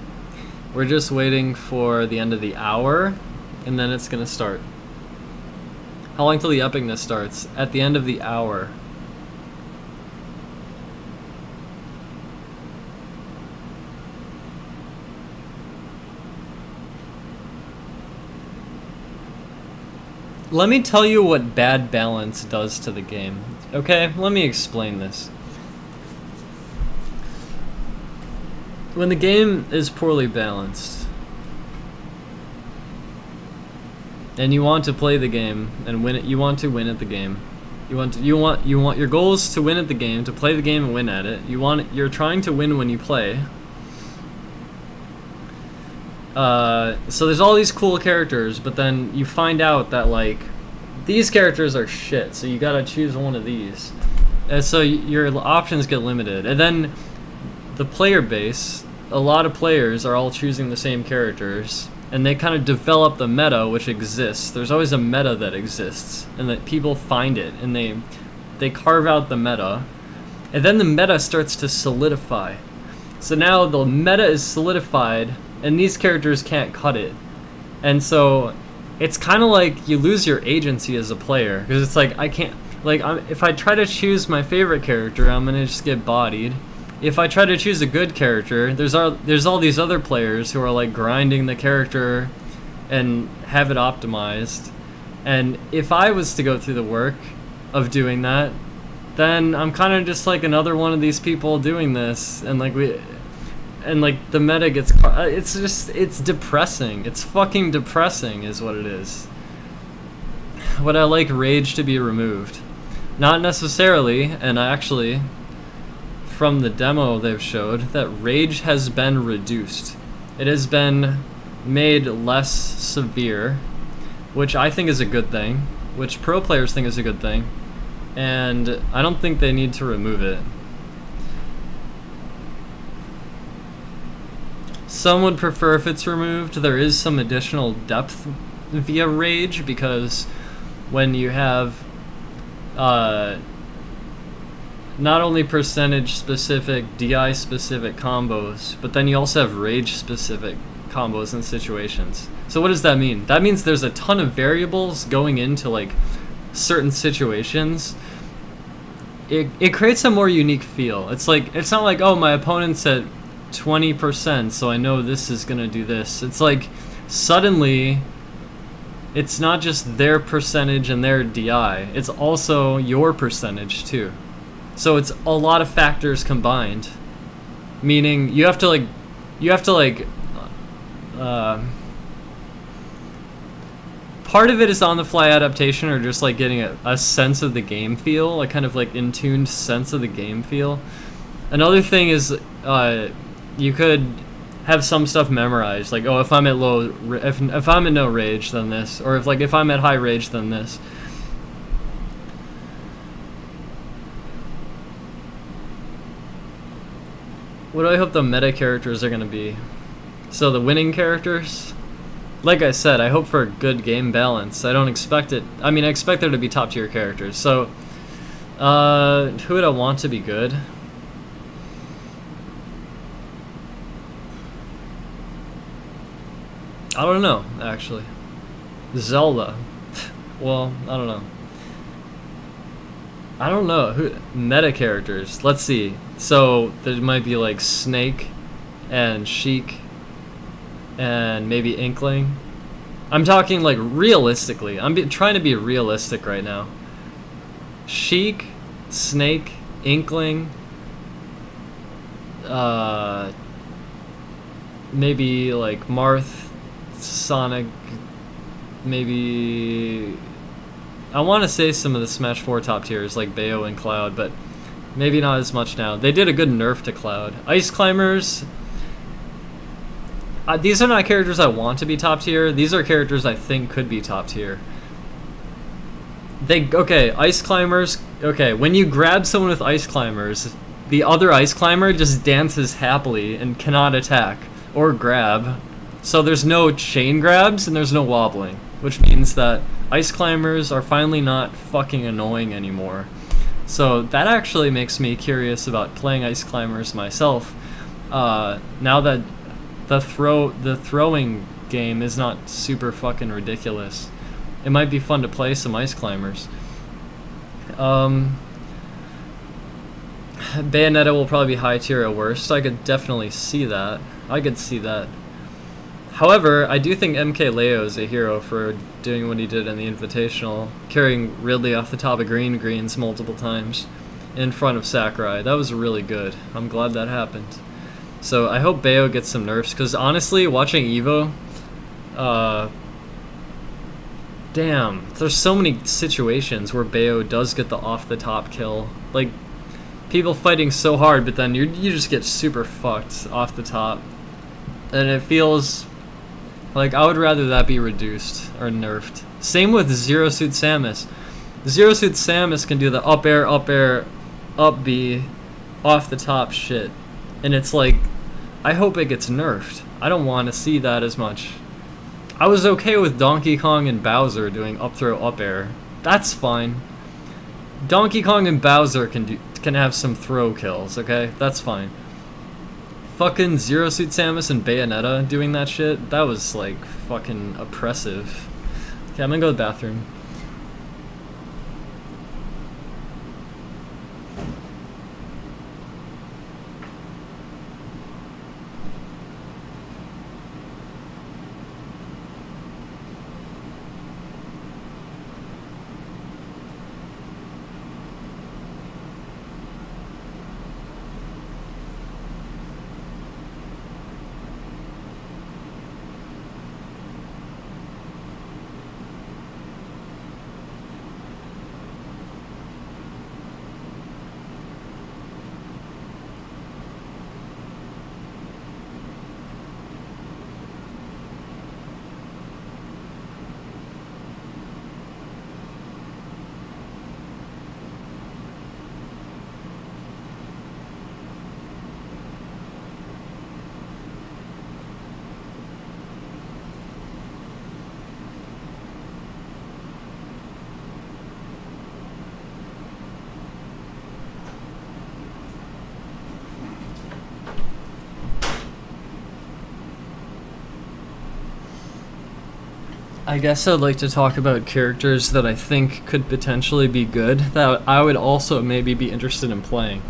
We're just waiting for the end of the hour, and then it's gonna start. How long till the epicness starts? At the end of the hour. Let me tell you what bad balance does to the game. Okay, let me explain this. When the game is poorly balanced, and you want to play the game and win it, you want to win at the game. You want your goal is to win at the game, to play the game and win at it. You're trying to win when you play. So there's all these cool characters, but then you find out that, like, these characters are shit, so you gotta choose one of these. And so your options get limited. And then the player base, a lot of players are all choosing the same characters, and they kind of develop the meta which exists. There's always a meta that exists, and that people find it, and they carve out the meta, and then the meta starts to solidify. So now the meta is solidified, and these characters can't cut it. And so it's kind of like you lose your agency as a player, because it's like, I can't, like, if I try to choose my favorite character, I'm gonna just get bodied. If I try to choose a good character, there's all these other players who are like grinding the character and have it optimized. And if I was to go through the work of doing that, then I'm kind of just like another one of these people doing this, and like the meta gets, it's depressing. It's fucking depressing is what it is. Would I like Rage to be removed? Not necessarily, and actually, from the demo they've showed, that Rage has been reduced. It has been made less severe, which I think is a good thing, which pro players think is a good thing, and I don't think they need to remove it. Some would prefer if it's removed. There is some additional depth via Rage, because when you have not only percentage specific, DI specific combos, but then you also have Rage specific combos and situations. So what does that mean? That means there's a ton of variables going into like certain situations. It creates a more unique feel. It's like, it's not like, oh, my opponent's at 20%, so I know this is gonna do this. It's like, suddenly, it's not just their percentage and their DI, it's also your percentage too. So it's a lot of factors combined, meaning you have to part of it is on-the-fly adaptation, or just like getting a sense of the game feel, like kind of like in-tuned sense of the game feel. Another thing is, you could have some stuff memorized, like, oh, if I'm at low, if I'm at no rage, then this, or if I'm at high rage, then this. What do I hope the meta characters are gonna be? So the winning characters, like I said, I hope for a good game balance. I don't expect it. I mean, I expect there to be top tier characters. So, who would I want to be good? I don't know, actually. Zelda. Well, I don't know. I don't know. Who meta characters? Let's see. So there might be like Snake and Sheik and maybe Inkling. I'm talking like realistically. Trying to be realistic right now. Sheik, Snake, Inkling, maybe like Marth, Sonic, maybe I want to say some of the Smash 4 top tiers like Bayo and Cloud, but maybe not as much now. They did a good nerf to Cloud. Ice Climbers, these are not characters I want to be top tier. These are characters I think could be top tier. Okay, Ice Climbers, okay, when you grab someone with Ice Climbers, the other Ice Climber just dances happily and cannot attack or grab. So there's no chain grabs and there's no wobbling, which means that Ice Climbers are finally not fucking annoying anymore. So that actually makes me curious about playing Ice Climbers myself. Now that the throwing game is not super fucking ridiculous, it might be fun to play some Ice Climbers. Bayonetta will probably be high tier at worst. I could definitely see that. I could see that. However, I do think MKLeo is a hero for doing what he did in the Invitational, carrying Ridley off the top of greens multiple times in front of Sakurai. That was really good. I'm glad that happened. So I hope Bayo gets some nerfs, because honestly, watching Evo, damn, there's so many situations where Bayo does get the off-the-top kill. Like, people fighting so hard, but then you just get super fucked off the top. And it feels like I would rather that be reduced or nerfed. Same with Zero Suit Samus. Zero Suit Samus can do the up air, up B, off the top shit. And it's like, I hope it gets nerfed. I don't want to see that as much. I was okay with Donkey Kong and Bowser doing up throw, up air. That's fine. Donkey Kong and Bowser can have some throw kills, okay? That's fine. Fucking Zero Suit Samus and Bayonetta doing that shit, that was like fucking oppressive. Okay, I'm gonna go to the bathroom. I guess I'd like to talk about characters that I think could potentially be good, that I would also maybe be interested in playing.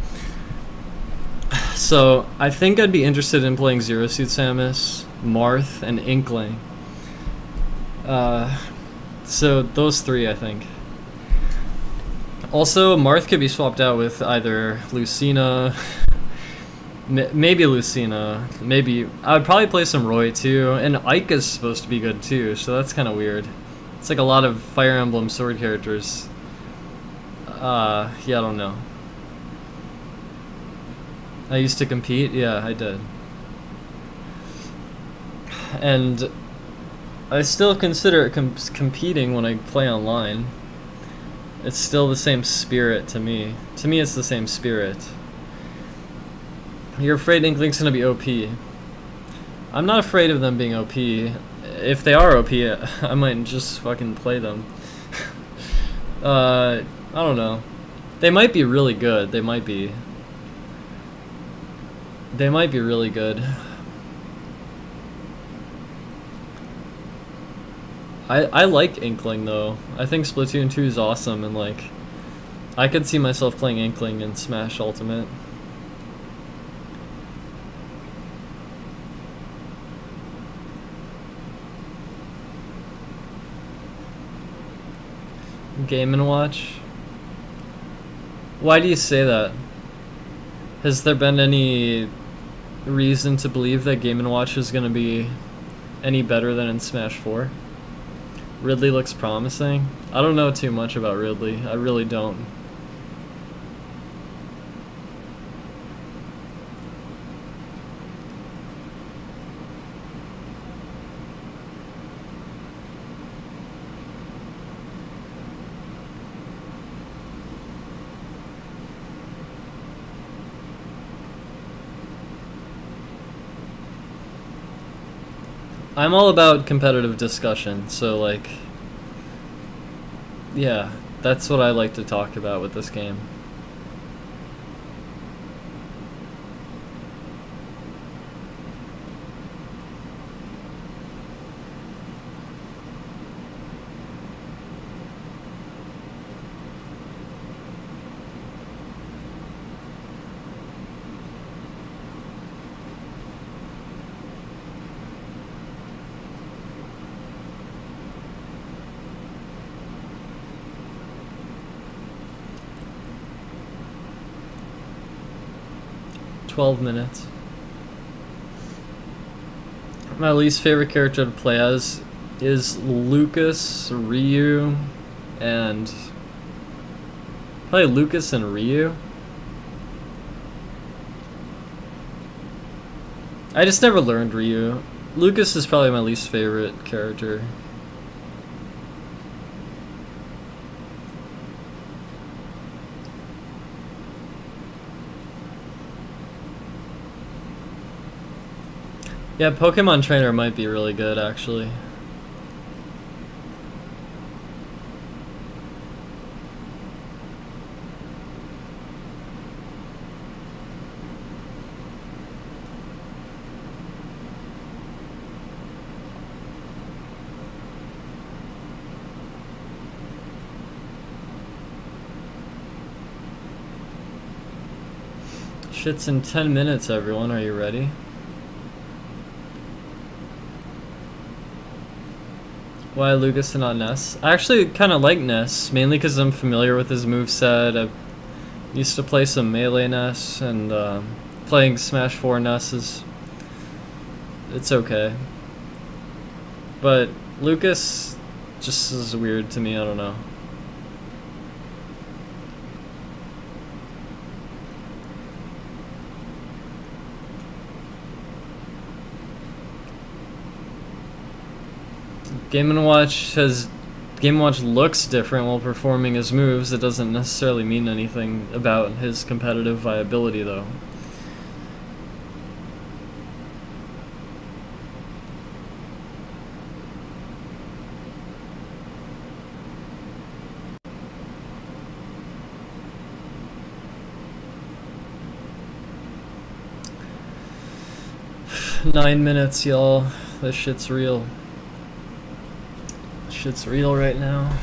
So, I think I'd be interested in playing Zero Suit Samus, Marth, and Inkling. So, those three, I think. Also, Marth could be swapped out with either Lucina, maybe Lucina, maybe I would probably play some Roy too, and Ike is supposed to be good too, so that's kind of weird. It's like a lot of Fire Emblem sword characters. Yeah, I don't know. I used to compete, yeah, I did. And I still consider it competing when I play online. It's still the same spirit to me. To me, it's the same spirit. You're afraid Inkling's gonna be OP. I'm not afraid of them being OP. If they are OP, I might just fucking play them. I don't know. They might be really good. They might be. They might be really good. I like Inkling though. I think Splatoon 2 is awesome, and like, I could see myself playing Inkling in Smash Ultimate. Game & Watch? Why do you say that? Has there been any reason to believe that Game & Watch is going to be any better than in Smash 4? Ridley looks promising. I don't know too much about Ridley. I really don't. I'm all about competitive discussion, so like, yeah, that's what I like to talk about with this game. $12 My least favorite character to play as is Lucas, Ryu, and probably Lucas and Ryu. I just never learned Ryu. Lucas is probably my least favorite character. Yeah, Pokemon Trainer might be really good, actually. Shit's in 10 minutes, everyone. Are you ready? Why Lucas and not Ness? I actually kind of like Ness, mainly because I'm familiar with his moveset. I used to play some Melee Ness, and playing Smash 4 Ness it's okay. But Lucas just is weird to me, I don't know. Game & Watch looks different while performing his moves. It doesn't necessarily mean anything about his competitive viability, though. Nine minutes, y'all. This shit's real. Shit's real right now.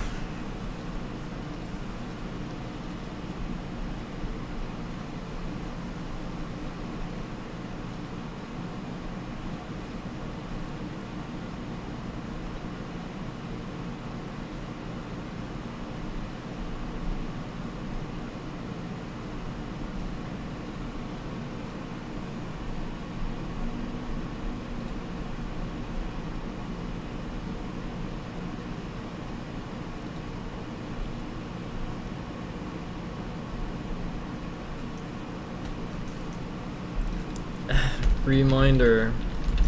Reminder,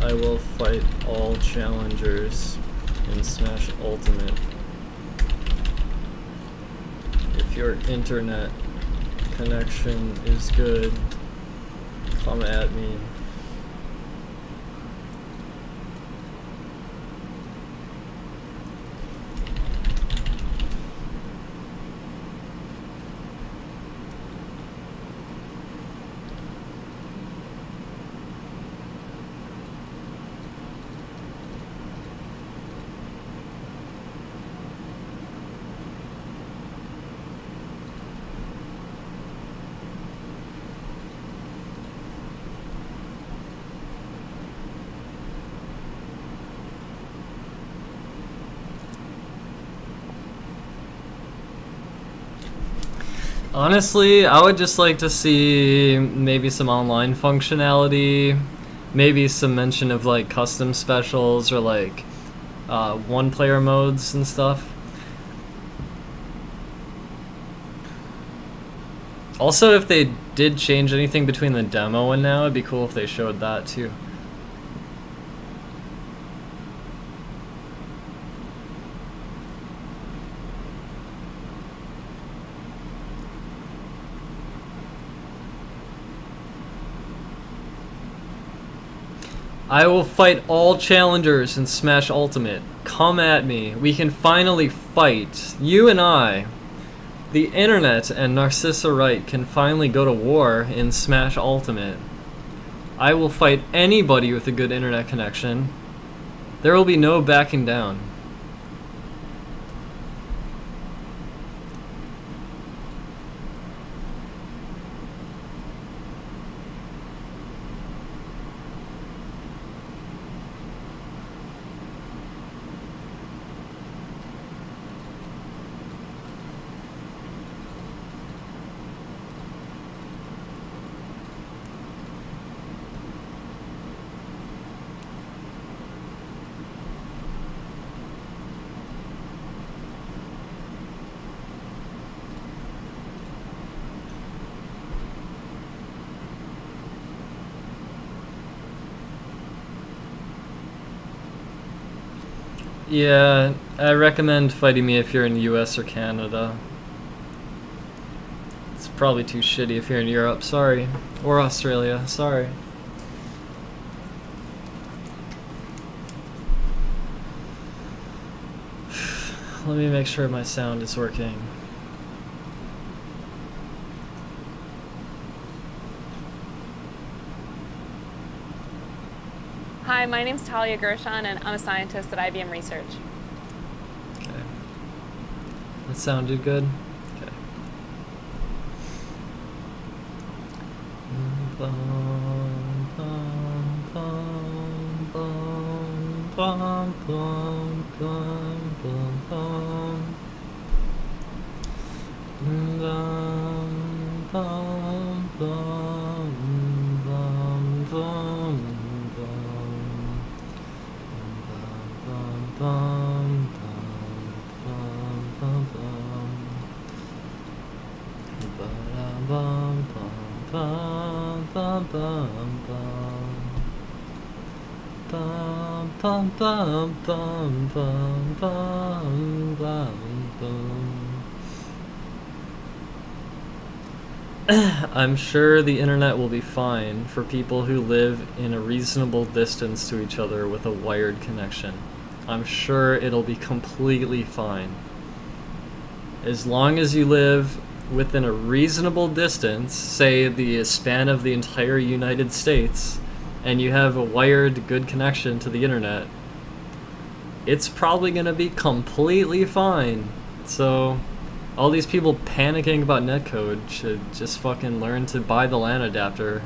I will fight all challengers in Smash Ultimate. If your internet connection is good, come at me. Honestly, I would just like to see maybe some online functionality, maybe some mention of like custom specials or like one-player modes and stuff. Also, if they did change anything between the demo and now, it'd be cool if they showed that too. I will fight all challengers in Smash Ultimate. Come at me. We can finally fight. You and I. The internet and Narcissa Wright can finally go to war in Smash Ultimate. I will fight anybody with a good internet connection. There will be no backing down. Yeah, I recommend fighting me if you're in the US or Canada. It's probably too shitty if you're in Europe, sorry. Or Australia, sorry. Let me make sure my sound is working. Hi, my name's Talia Gershon, and I'm a scientist at IBM Research. Okay. That sounded good? Okay. I'm sure the internet will be fine for people who live in a reasonable distance to each other with a wired connection. I'm sure it'll be completely fine. As long as you live within a reasonable distance, say the span of the entire United States, and you have a wired good connection to the internet, it's probably gonna be completely fine. So all these people panicking about Netcode should just fucking learn to buy the LAN adapter.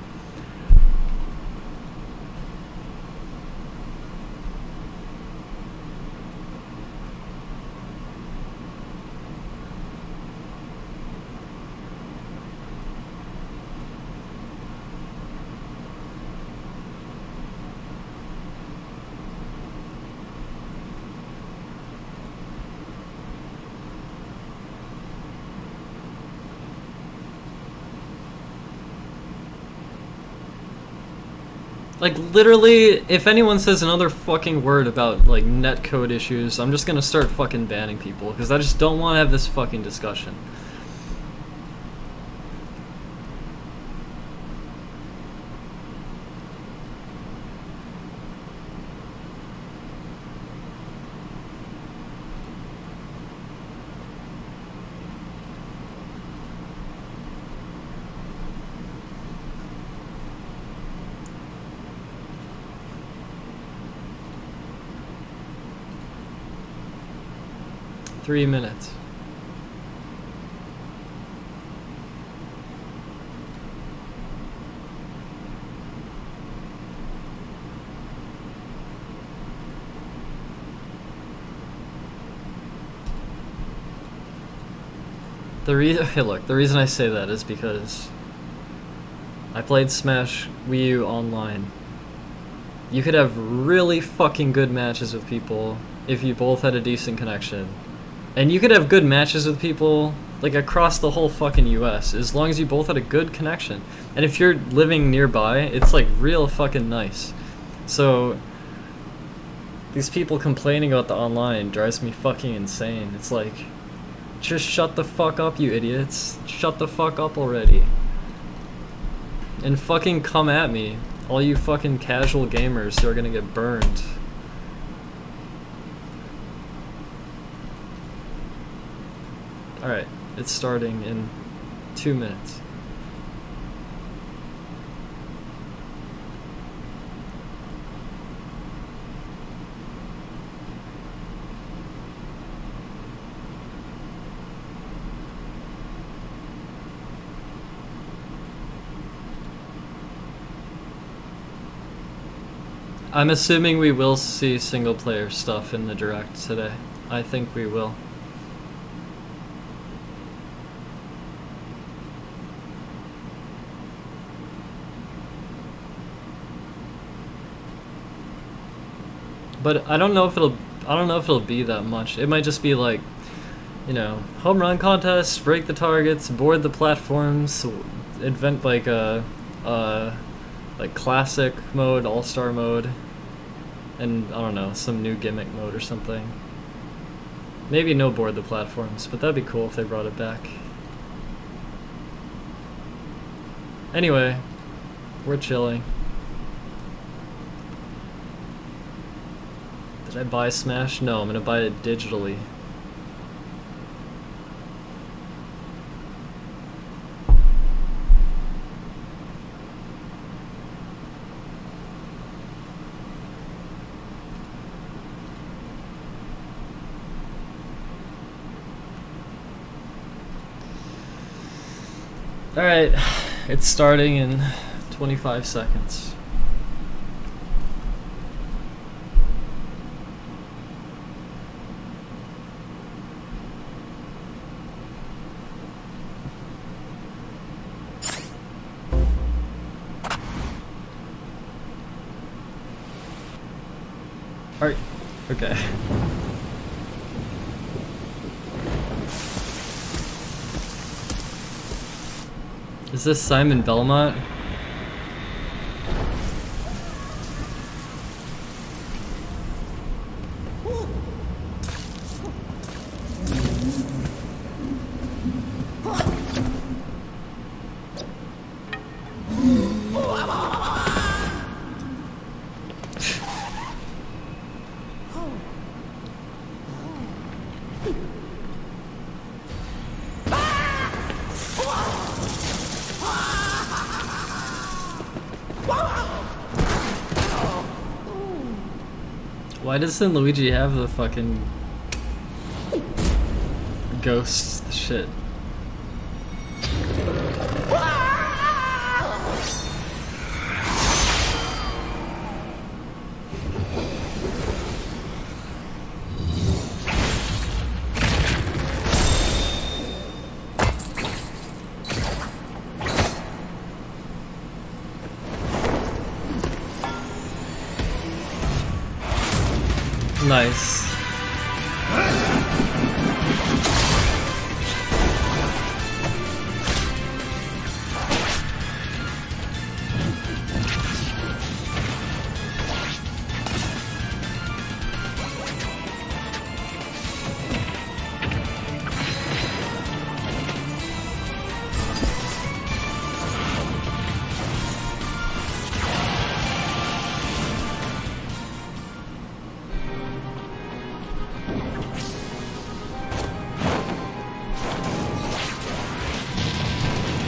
Like, literally, if anyone says another fucking word about, like, netcode issues, I'm just gonna start fucking banning people, because I just don't want to have this fucking discussion. Three minutes. Hey, look, the reason I say that is because I played Smash Wii U online. You could have really fucking good matches with people if you both had a decent connection. And you could have good matches with people, like, across the whole fucking US, as long as you both had a good connection. And if you're living nearby, it's, like, real fucking nice. So, these people complaining about the online drives me fucking insane. It's like, just shut the fuck up, you idiots. Shut the fuck up already. And fucking come at me, all you fucking casual gamers who are gonna get burned. Alright, it's starting in 2 minutes. I'm assuming we will see single player stuff in the direct today. I think we will. But I don't know if it'll be that much. It might just be like, you know, home run contests, break the targets, board the platforms, invent like a like classic mode, all-star mode, and I don't know, some new gimmick mode or something. Maybe no board the platforms, but that'd be cool if they brought it back. Anyway, we're chilling. Did I buy Smash? No, I'm gonna buy it digitally. Alright, it's starting in 25 seconds. Alright, okay. Is this Simon Belmont? Why doesn't Luigi have the fucking ghost shit? Nice.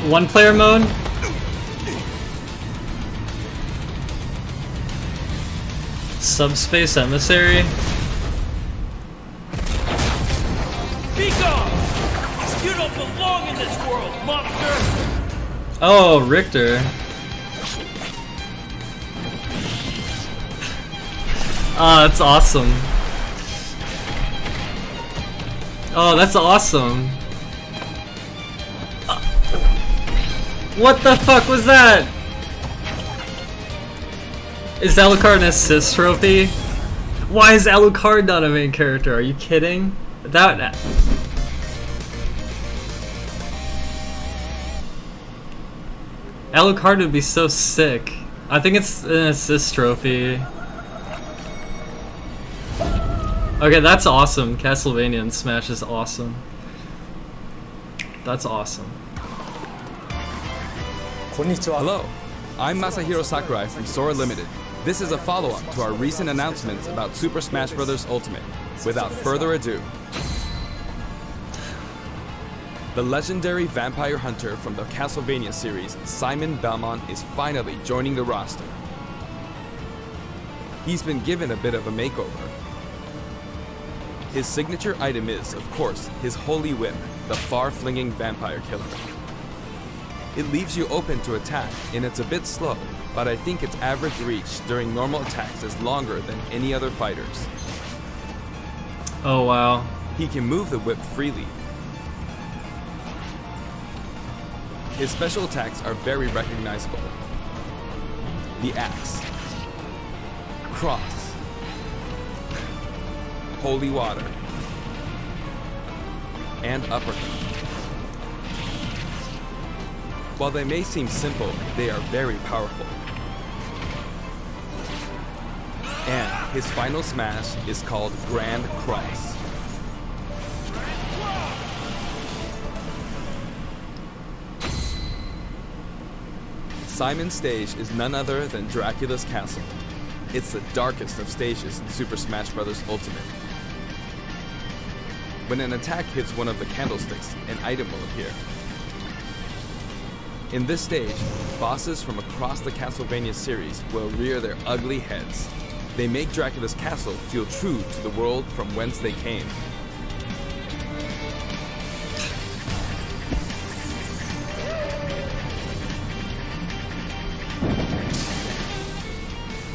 One player mode? Subspace Emissary? Be gone! You don't belong in this world, monster! Oh, Richter. Ah, that's awesome. Oh, that's awesome. What the fuck was that? Is Alucard an assist trophy? Why is Alucard not a main character? Are you kidding? That... Alucard would be so sick. I think it's an assist trophy. Okay, that's awesome. Castlevania and Smash is awesome. That's awesome. Hello, I'm Masahiro Sakurai from Sora Limited. This is a follow-up to our recent announcements about Super Smash Bros. Ultimate. Without further ado, the legendary vampire hunter from the Castlevania series, Simon Belmont, is finally joining the roster. He's been given a bit of a makeover. His signature item is, of course, his holy whip, the far-flinging vampire killer. It leaves you open to attack, and it's a bit slow, but I think its average reach during normal attacks is longer than any other fighter's. Oh wow. He can move the whip freely. His special attacks are very recognizable. The axe, cross, holy water, and uppercut. While they may seem simple, they are very powerful. And his final smash is called Grand Cross. Simon's stage is none other than Dracula's castle. It's the darkest of stages in Super Smash Bros. Ultimate. When an attack hits one of the candlesticks, an item will appear. In this stage, bosses from across the Castlevania series will rear their ugly heads. They make Dracula's castle feel true to the world from whence they came.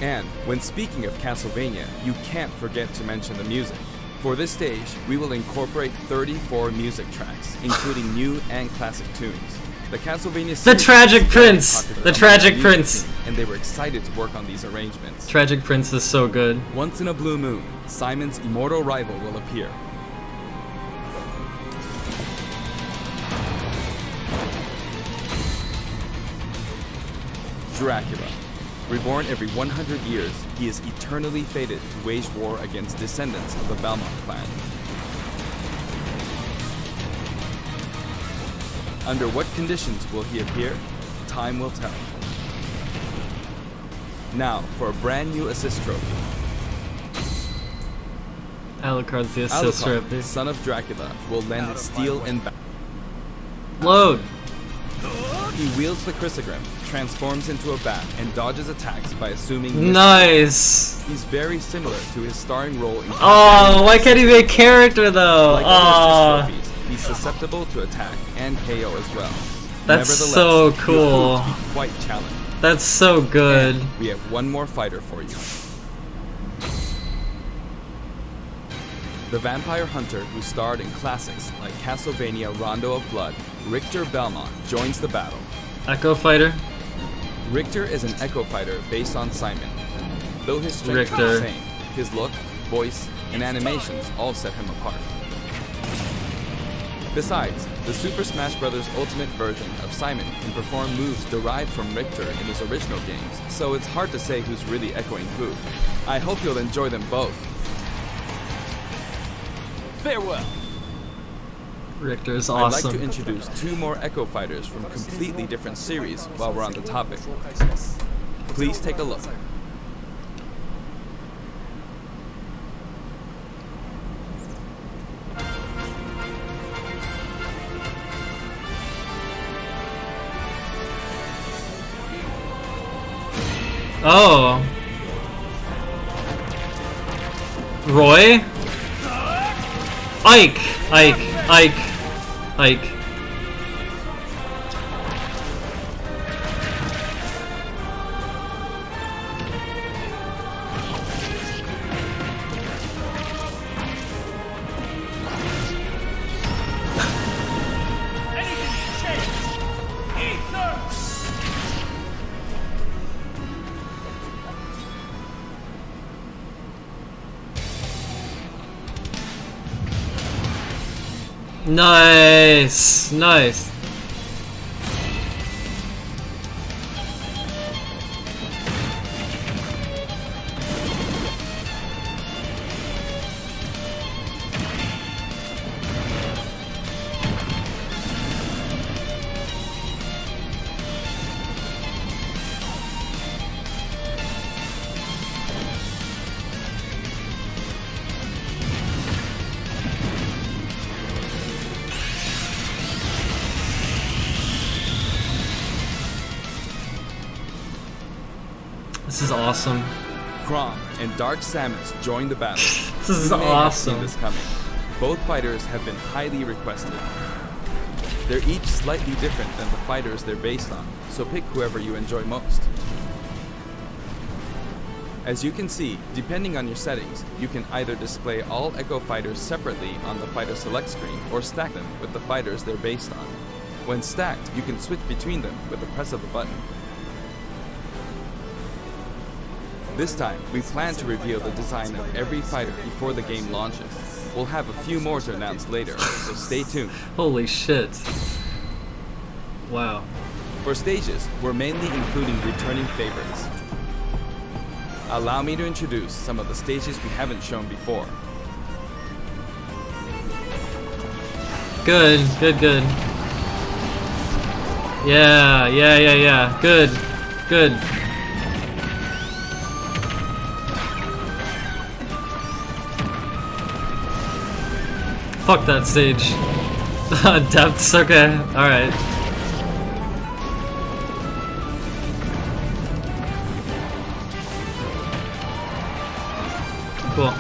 And when speaking of Castlevania, you can't forget to mention the music. For this stage, we will incorporate 34 music tracks, including new and classic tunes. The Castlevania series The Tragic Prince! popular The among Tragic music Prince! scene, and they were excited to work on these arrangements. Tragic Prince is so good. Once in a blue moon, Simon's immortal rival will appear. Dracula. Reborn every 100 years, he is eternally fated to wage war against descendants of the Belmont clan. Under what conditions will he appear? Time will tell. Now, for a brand new assist trophy. Alucard's the assist Alucard, trophy. son of Dracula, will lend steel and battle. Load! He wields the Chrysogram, transforms into a bat, and dodges attacks by assuming Nice! He's very similar to his starring role in Oh, why can't he be a character though? Like other assist trophies, he's susceptible to attack and KO as well. That's Nevertheless, so you'll cool. prove to be quite challenging. That's so good. And we have one more fighter for you. The vampire hunter who starred in classics like Castlevania Rondo of Blood, Richter Belmont, joins the battle. Echo Fighter? Richter is an echo fighter based on Simon. Though his strength is Richter. the same, his look, voice, and animations all set him apart. Besides, the Super Smash Bros. Ultimate version of Simon can perform moves derived from Richter in his original games, so it's hard to say who's really echoing who. I hope you'll enjoy them both. Farewell! Richter's I'd like awesome. to introduce two more Echo Fighters from completely different series while we're on the topic. Please take a look. Oh. Roy? Ike! Nice! Nice! This is awesome. Crom and Dark Samus join the battle. This is You may have seen awesome. this coming. Both fighters have been highly requested. They're each slightly different than the fighters they're based on, so pick whoever you enjoy most. As you can see, depending on your settings, you can either display all Echo fighters separately on the fighter select screen or stack them with the fighters they're based on. When stacked, you can switch between them with the press of a button. This time, we plan to reveal the design of every fighter before the game launches. We'll have a few more to announce later, so stay tuned. Holy shit. Wow. For stages, we're mainly including returning favorites. Allow me to introduce some of the stages we haven't shown before. Good, good, good. Yeah, yeah, yeah, yeah. Good, good. Fuck that stage. Depths, okay, alright. Cool.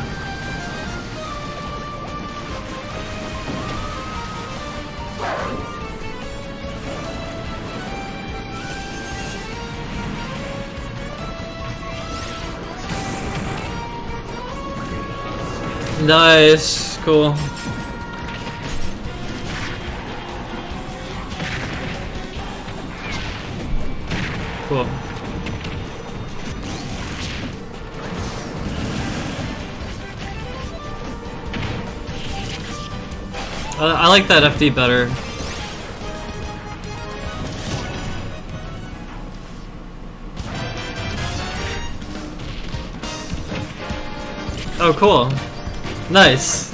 Nice, cool. Cool. I like that FD better. Oh, cool. Nice.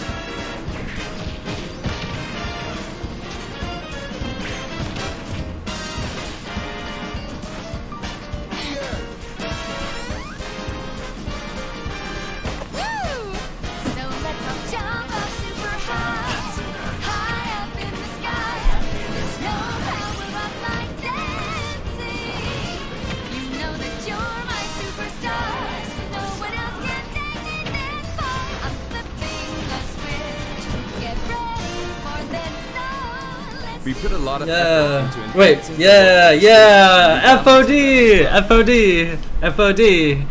We put a lot of effort into Wait. enhancing the Yeah. look. Yeah. FOD. FOD. FOD.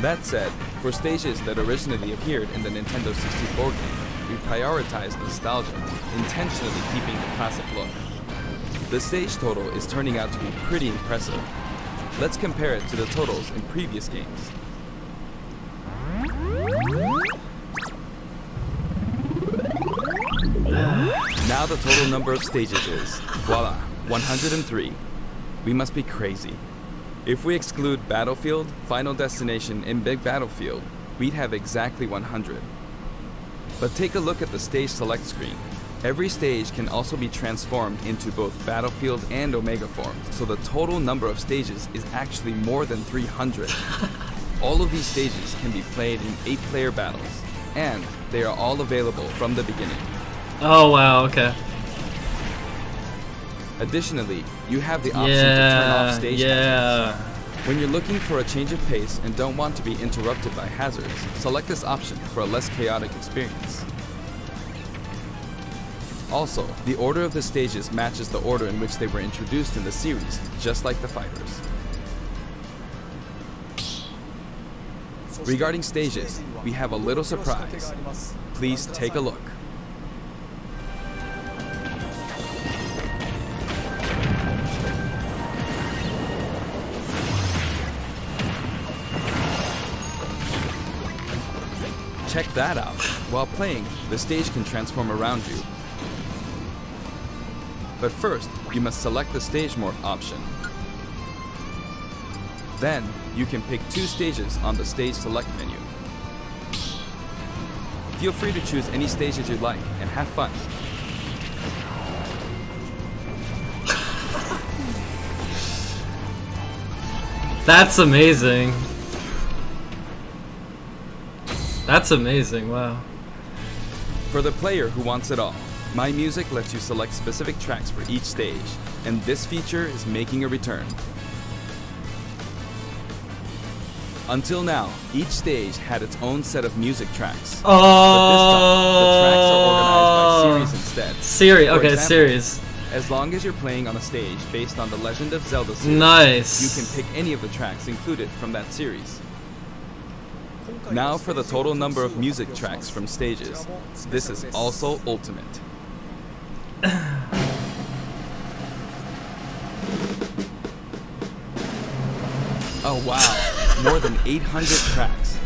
That said, for stages that originally appeared in the Nintendo 64 game, we prioritized nostalgia, intentionally keeping the classic look. The stage total is turning out to be pretty impressive. Let's compare it to the totals in previous games. Now the total number of stages is, voila, 103. We must be crazy. If we exclude Battlefield, Final Destination, and Big Battlefield, we'd have exactly 100. But take a look at the stage select screen. Every stage can also be transformed into both Battlefield and Omega form, so the total number of stages is actually more than 300. All of these stages can be played in 8-player battles, and they are all available from the beginning. Oh wow. Okay. Additionally, you have the option to turn off stage hazards. Yeah. When you're looking for a change of pace and don't want to be interrupted by hazards, select this option for a less chaotic experience. Also, the order of the stages matches the order in which they were introduced in the series, just like the fighters. Regarding stages, we have a little surprise. Please take a look. Check that out. While playing, the stage can transform around you. But first, you must select the stage morph option. Then, you can pick 2 stages on the stage select menu. Feel free to choose any stages you like and have fun. That's amazing. That's amazing, wow. For the player who wants it all, My Music lets you select specific tracks for each stage, and this feature is making a return. Until now, each stage had its own set of music tracks. Oh! But this time, the tracks are organized by series instead. Series, okay, example, series. As long as you're playing on a stage based on the Legend of Zelda series, Nice. you can pick any of the tracks included from that series. Now for the total number of music tracks from stages. This is also ultimate. Oh wow, more than 800 tracks.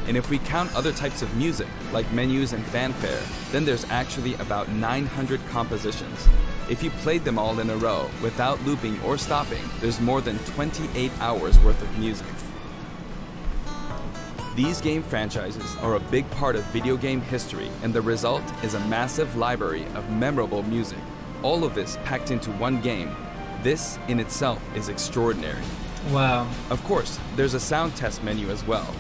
And if we count other types of music, like menus and fanfare, then there's actually about 900 compositions. If you played them all in a row, without looping or stopping, there's more than 28 hours worth of music. These game franchises are a big part of video game history, and the result is a massive library of memorable music. All of this packed into one game. This, in itself, is extraordinary. Wow. Of course, there's a sound test menu as well.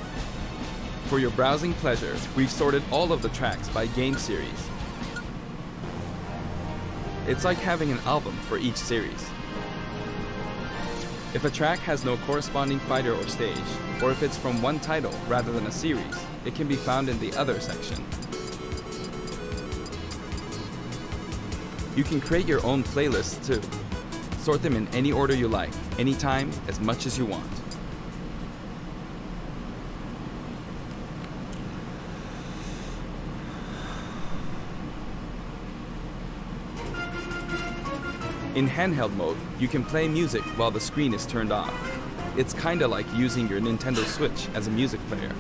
For your browsing pleasure, we've sorted all of the tracks by game series. It's like having an album for each series. If a track has no corresponding fighter or stage, or if it's from one title rather than a series, it can be found in the Other section. You can create your own playlists too. Sort them in any order you like, anytime, as much as you want. In handheld mode, you can play music while the screen is turned off. It's kinda like using your Nintendo Switch as a music player.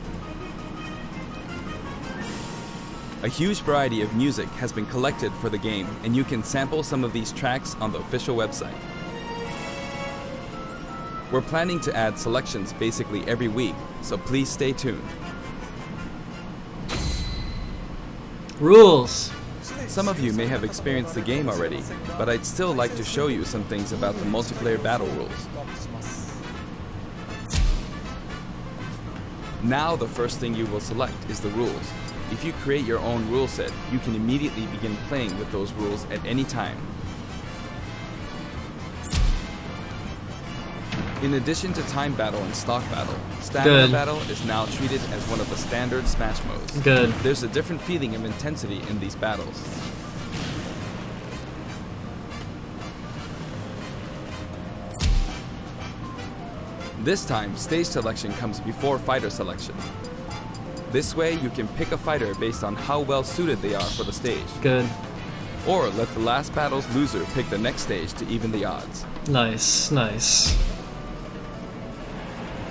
A huge variety of music has been collected for the game, and you can sample some of these tracks on the official website. We're planning to add selections basically every week, so please stay tuned. Rules. Some of you may have experienced the game already, but I'd still like to show you some things about the multiplayer battle rules. Now the first thing you will select is the rules. If you create your own rule set, you can immediately begin playing with those rules at any time. In addition to time battle and stock battle, stamina battle is now treated as one of the standard Smash modes. Good. There's a different feeling of intensity in these battles. This time, stage selection comes before fighter selection. This way, you can pick a fighter based on how well suited they are for the stage. Good. Or let the last battle's loser pick the next stage to even the odds. Nice, nice.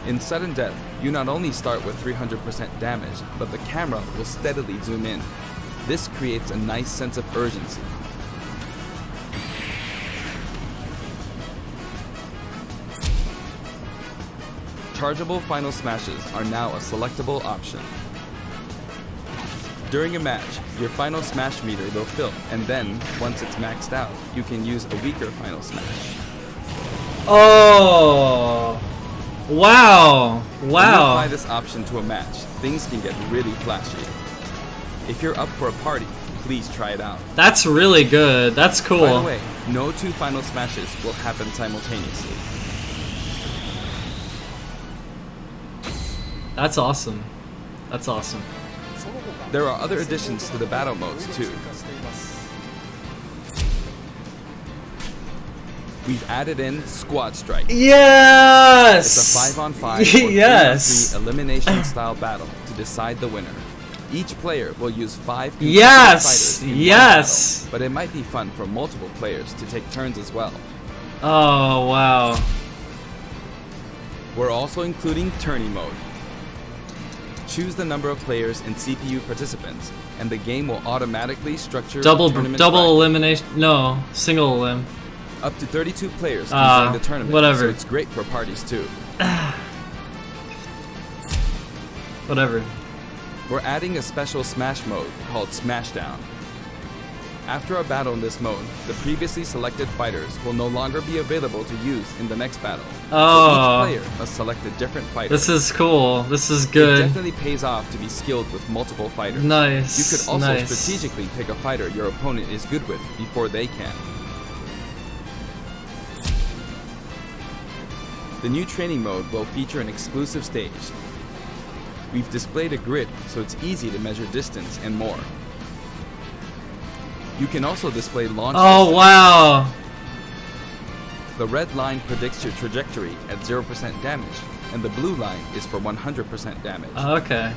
In sudden death, you not only start with 300% damage, but the camera will steadily zoom in. This creates a nice sense of urgency. Chargeable final smashes are now a selectable option. During a match, your final smash meter will fill, and then, once it's maxed out, you can use a weaker final smash. Oh! Wow! When you Wow! apply this option to a match, things can get really flashy. If you're up for a party, please try it out. That's really good. That's cool. By the way, no two final smashes will happen simultaneously. That's awesome. That's awesome. There are other additions to the battle modes too. We've added in Squad Strike. Yes! It's a 5-on-5 or 3-on-3 elimination style battle to decide the winner. Each player will use 5 Yes! fighters in Yes! one battle, but it might be fun for multiple players to take turns as well. Oh, wow. We're also including Tourney mode. Choose the number of players and CPU participants, and the game will automatically structure Double tournament bracket. elimination. No, single elim. Up to 32 players can join the tournament, whatever. so it's great for parties too. Whatever. We're adding a special Smash mode called Smashdown. After a battle in this mode, the previously selected fighters will no longer be available to use in the next battle. Oh. So each player must select a different fighter. This is cool. This is It good. definitely pays off to be skilled with multiple fighters. Nice. You could also nice. strategically pick a fighter your opponent is good with before they can. The new training mode will feature an exclusive stage. We've displayed a grid so it's easy to measure distance and more. You can also display launch Oh, distance. wow. The red line predicts your trajectory at 0% damage, and the blue line is for 100% damage. Okay.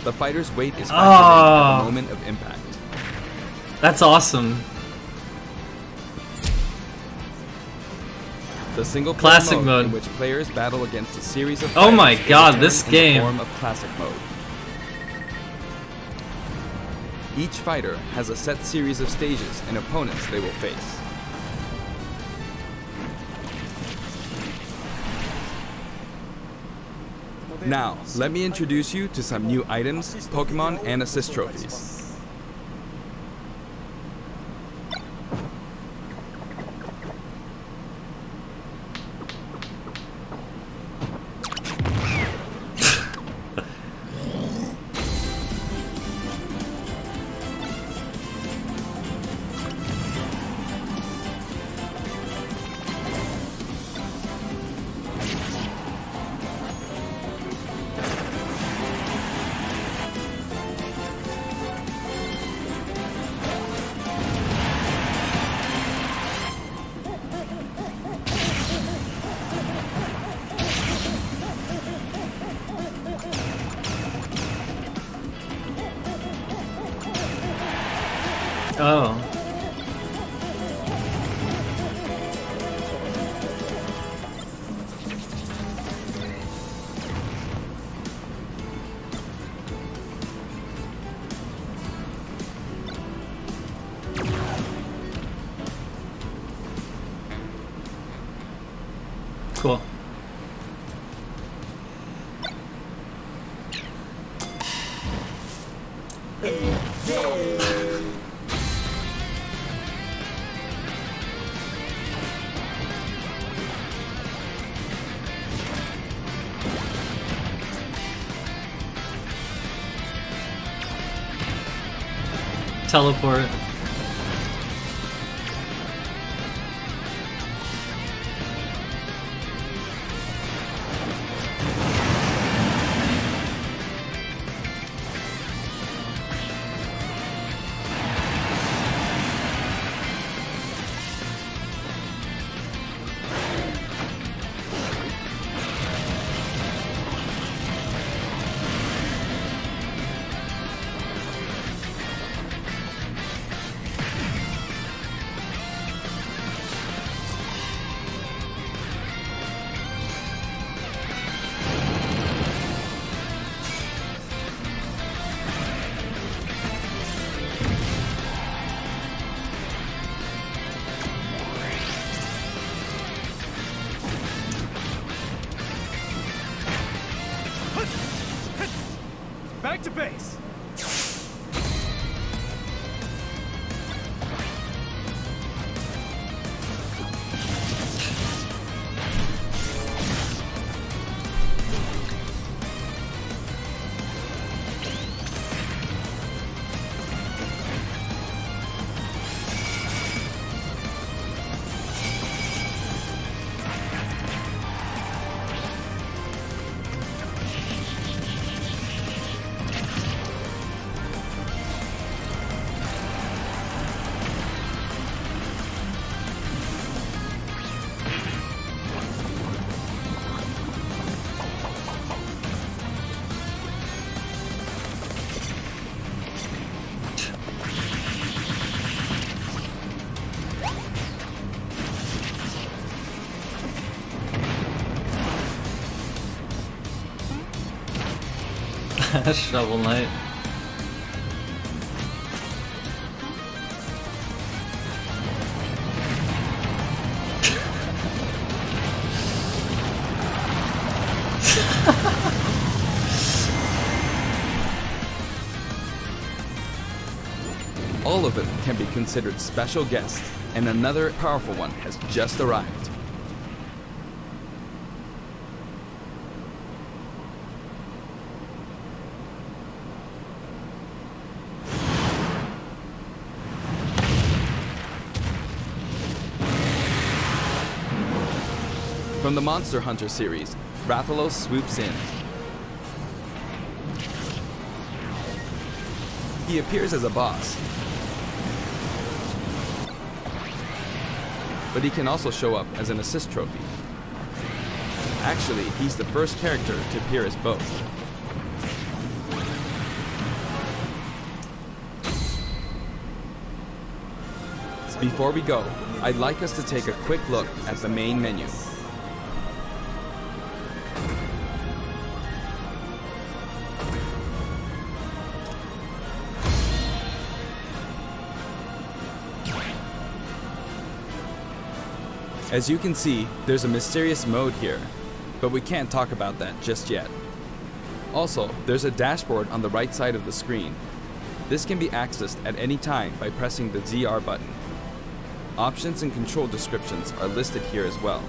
The fighter's weight is factored in at the moment of impact. That's awesome. The single Classic player mode. in which players battle against a series of Oh fighters my is god, returned this in game. the form of classic mode. Each fighter has a set series of stages and opponents they will face. Now, let me introduce you to some new items, Pokemon, and assist trophies. Oh. Cool. Teleport. Back to base. Shovel Knight. All of them can be considered special guests, and another powerful one has just arrived. From the Monster Hunter series, Rathalos swoops in. He appears as a boss, but he can also show up as an assist trophy. Actually, he's the first character to appear as both. Before we go, I'd like us to take a quick look at the main menu. As you can see, there's a mysterious mode here, but we can't talk about that just yet. Also, there's a dashboard on the right side of the screen. This can be accessed at any time by pressing the ZR button. Options and control descriptions are listed here as well.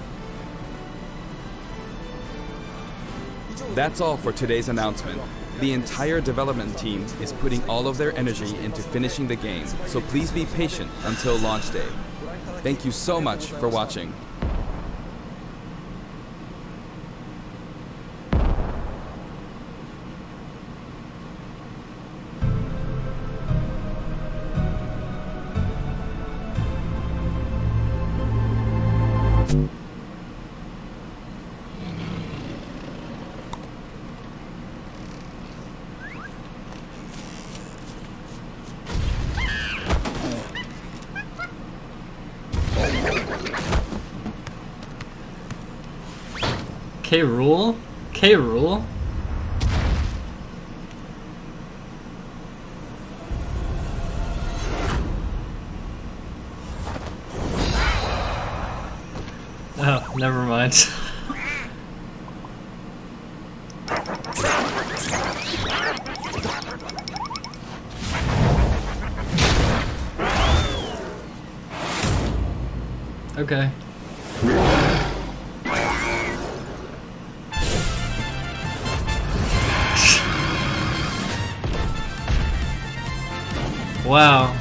That's all for today's announcement. The entire development team is putting all of their energy into finishing the game, so please be patient until launch day. Thank you so much for watching. K-Rool? K-Rool? Oh, never mind. Okay. Wow.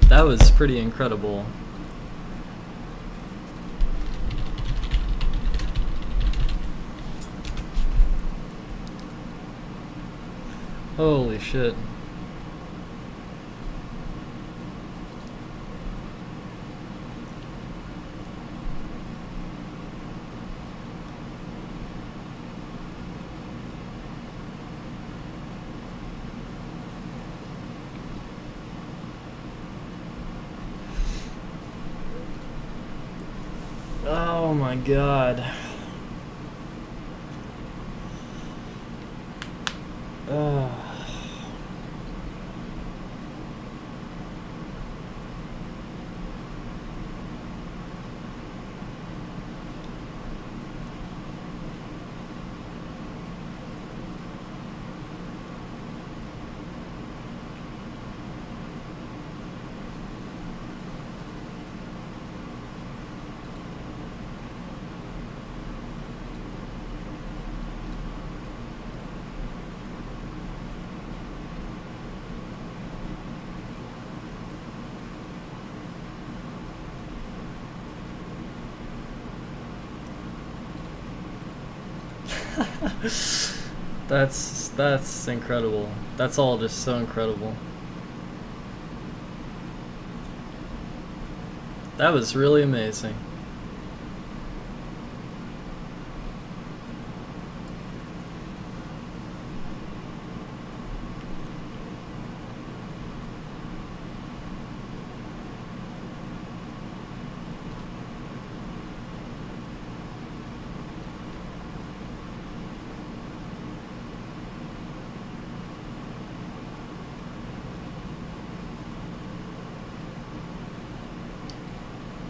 That was pretty incredible. Holy shit. Oh my god. That's incredible. That's all just so incredible. That was really amazing.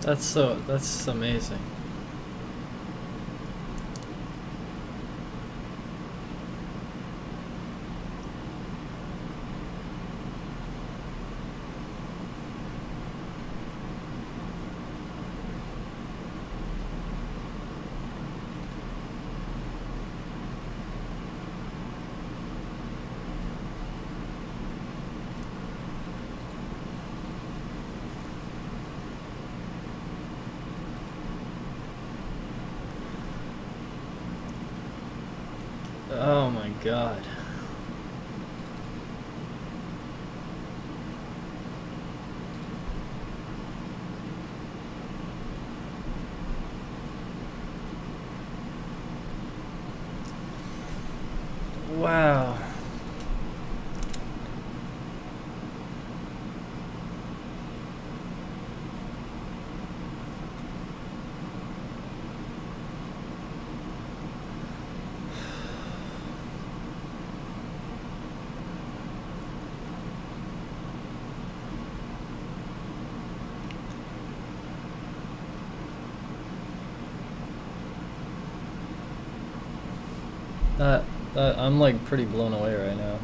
That's amazing. Oh my god. Wow. I'm like pretty blown away right now.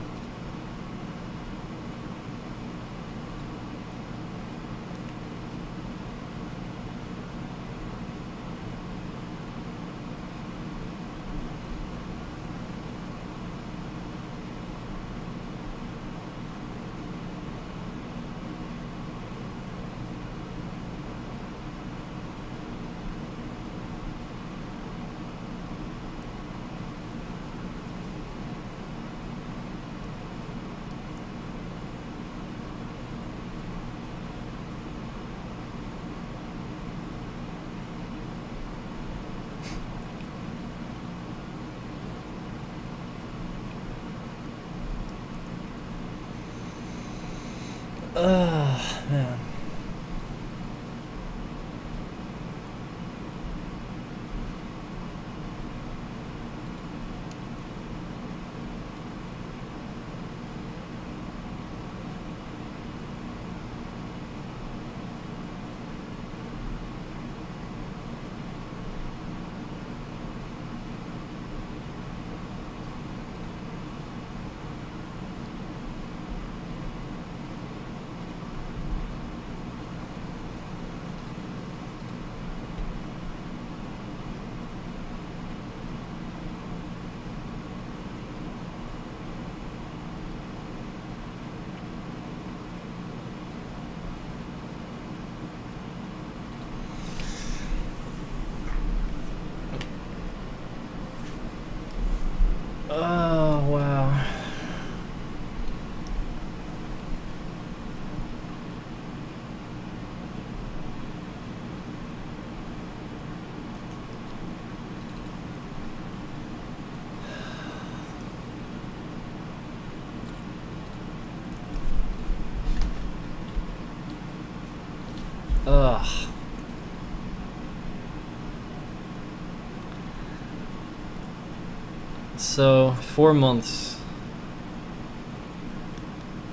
So 4 months.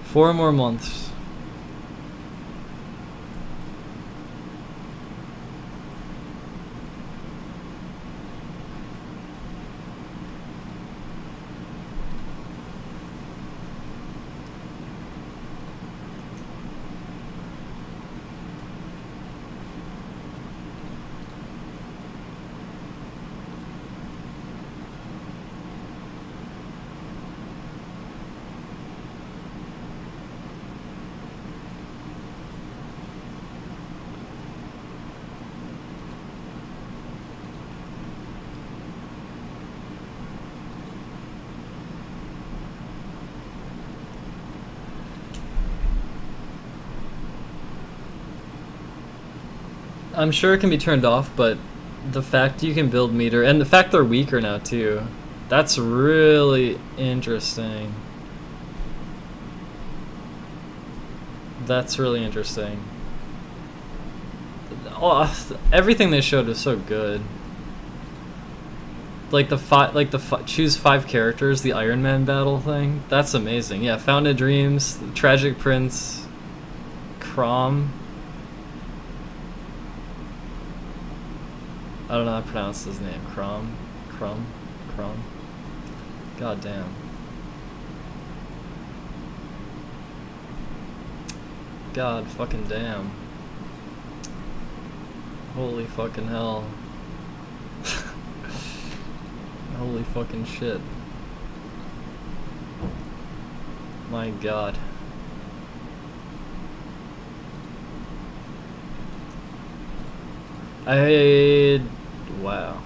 4 more months. I'm sure it can be turned off, but the fact you can build meter, and the fact they're weaker now too, that's really interesting. That's really interesting. Oh, everything they showed was so good. Like the choose 5 characters, the Iron Man battle thing. That's amazing. Yeah, Fountain of Dreams, Tragic Prince, Crom. I don't know how to pronounce his name. Crom. God damn. God fucking damn. Holy fucking hell. Holy fucking shit. My god. Wow.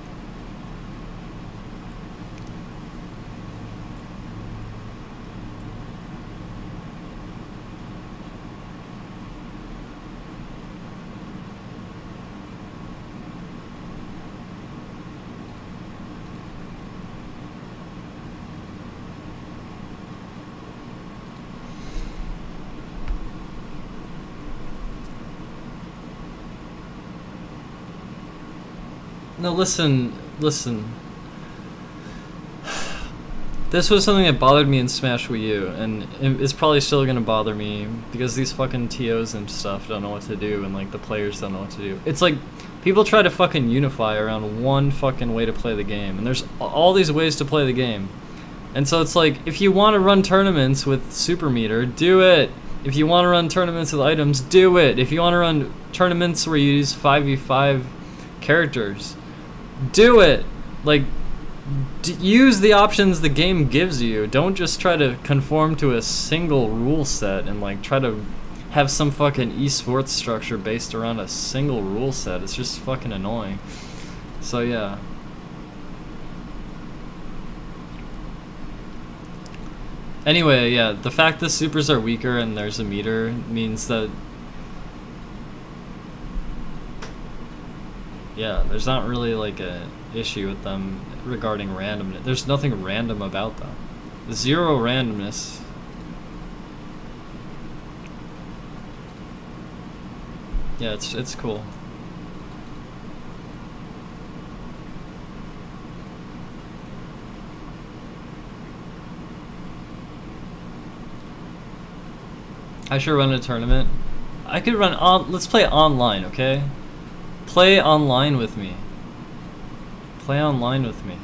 No, listen. This was something that bothered me in Smash Wii U, and it's probably still gonna bother me because these fucking TOs and stuff don't know what to do, and like the players don't know what to do. It's like people try to fucking unify around one fucking way to play the game, and there's all these ways to play the game. And so it's like, if you want to run tournaments with Super Meter, do it. If you want to run tournaments with items, do it. If you want to run tournaments where you use 5v5 characters, do it. Like, use the options the game gives you. Don't just try to conform to a single rule set and like try to have some fucking esports structure based around a single rule set. It's just fucking annoying. So yeah. Anyway, yeah, the fact that supers are weaker and there's a meter means that, yeah, there's not really like a issue with them regarding randomness. There's nothing random about them. Zero randomness. Yeah, it's cool. I should run a tournament. I could run on. Let's play online, okay? Play online with me. Play online with me.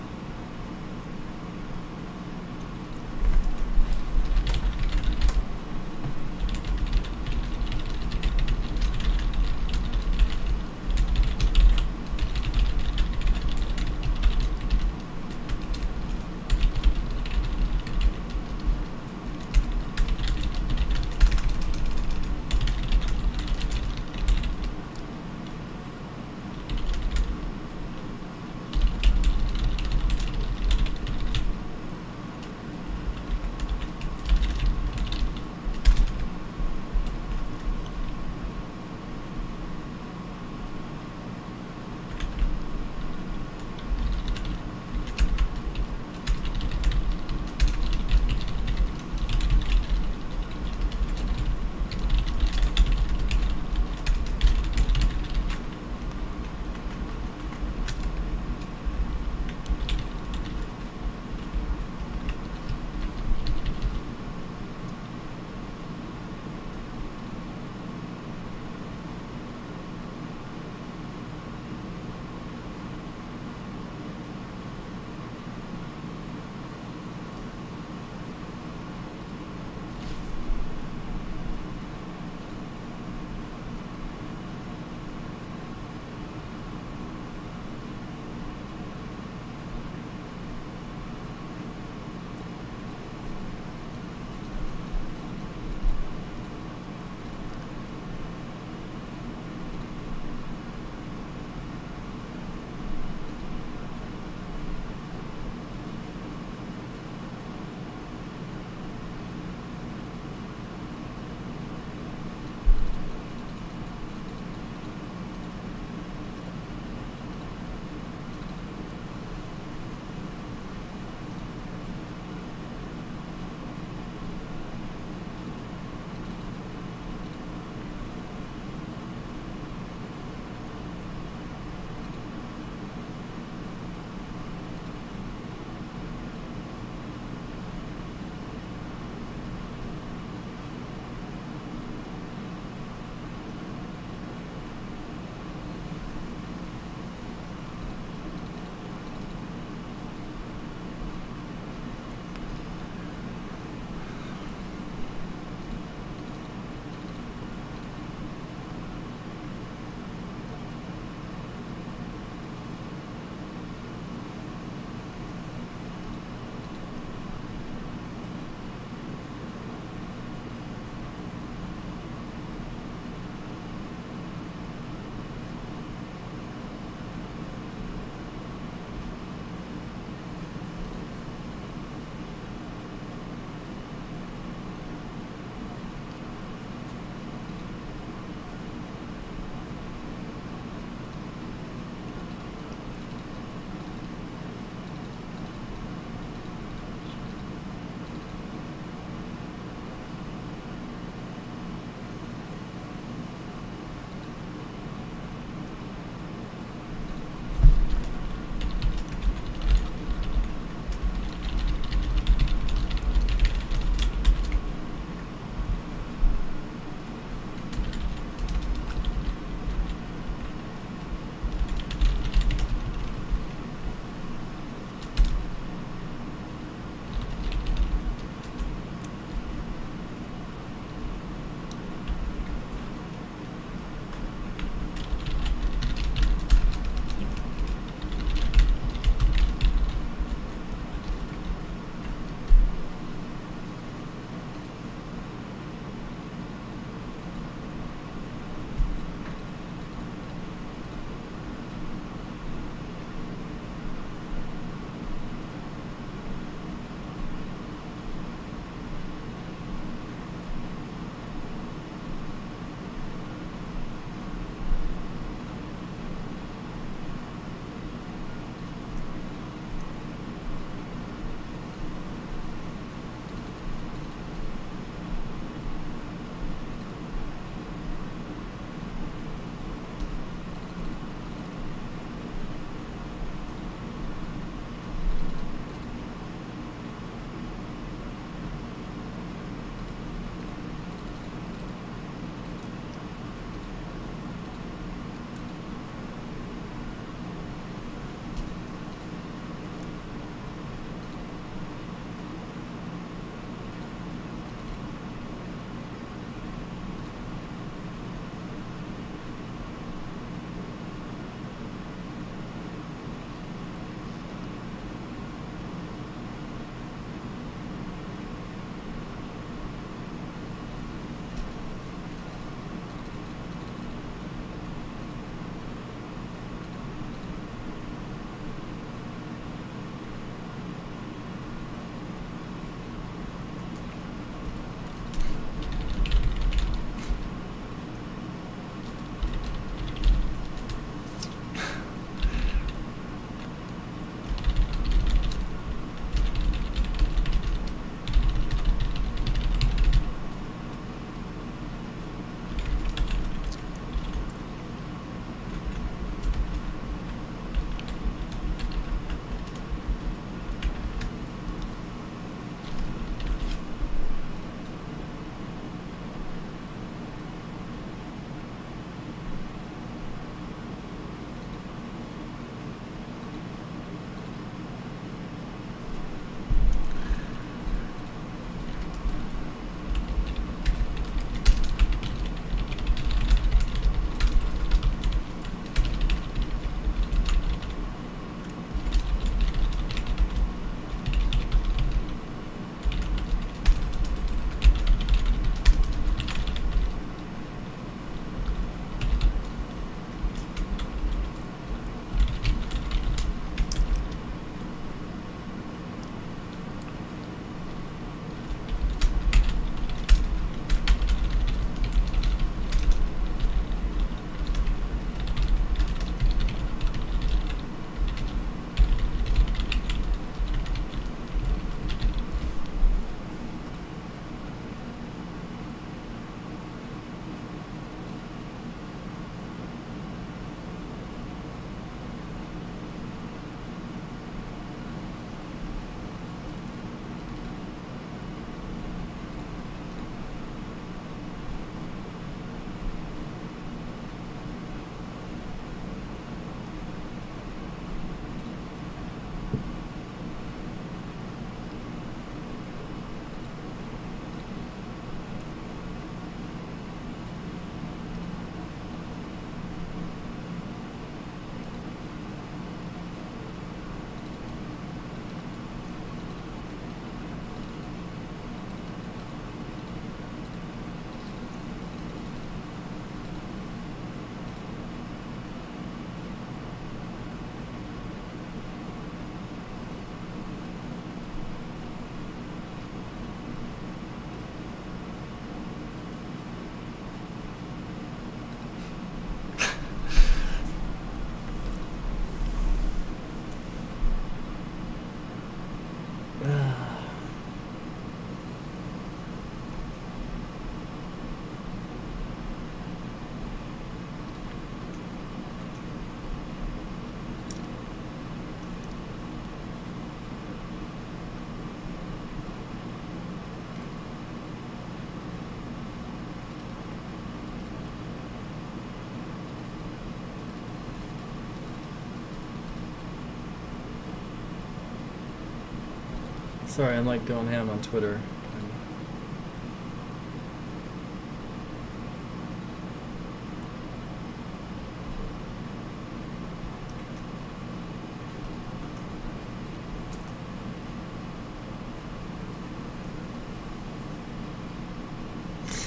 Sorry, I'm like going ham on Twitter.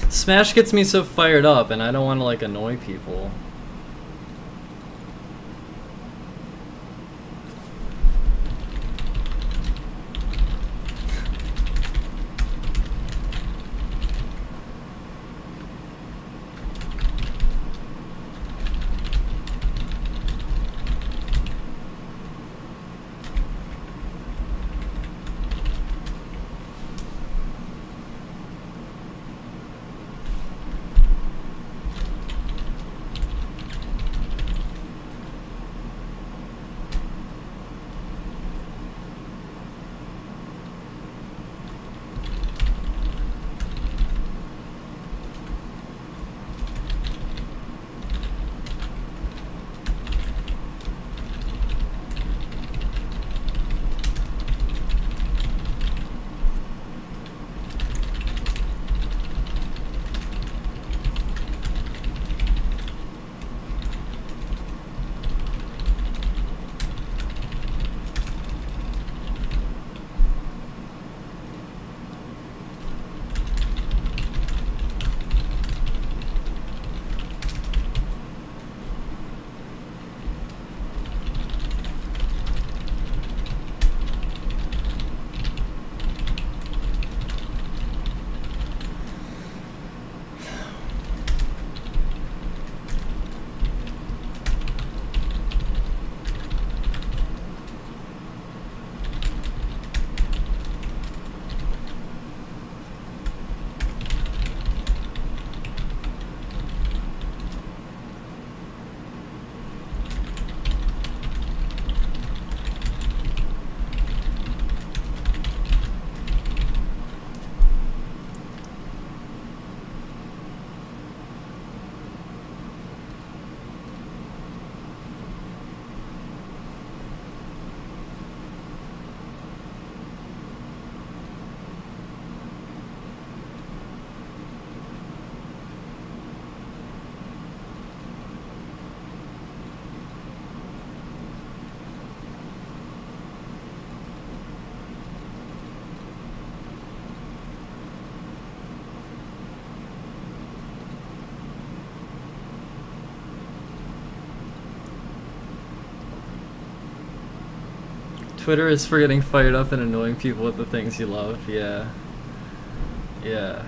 Smash gets me so fired up, and I don't want to like annoy people. Twitter is for getting fired up and annoying people with the things you love. Yeah. Yeah.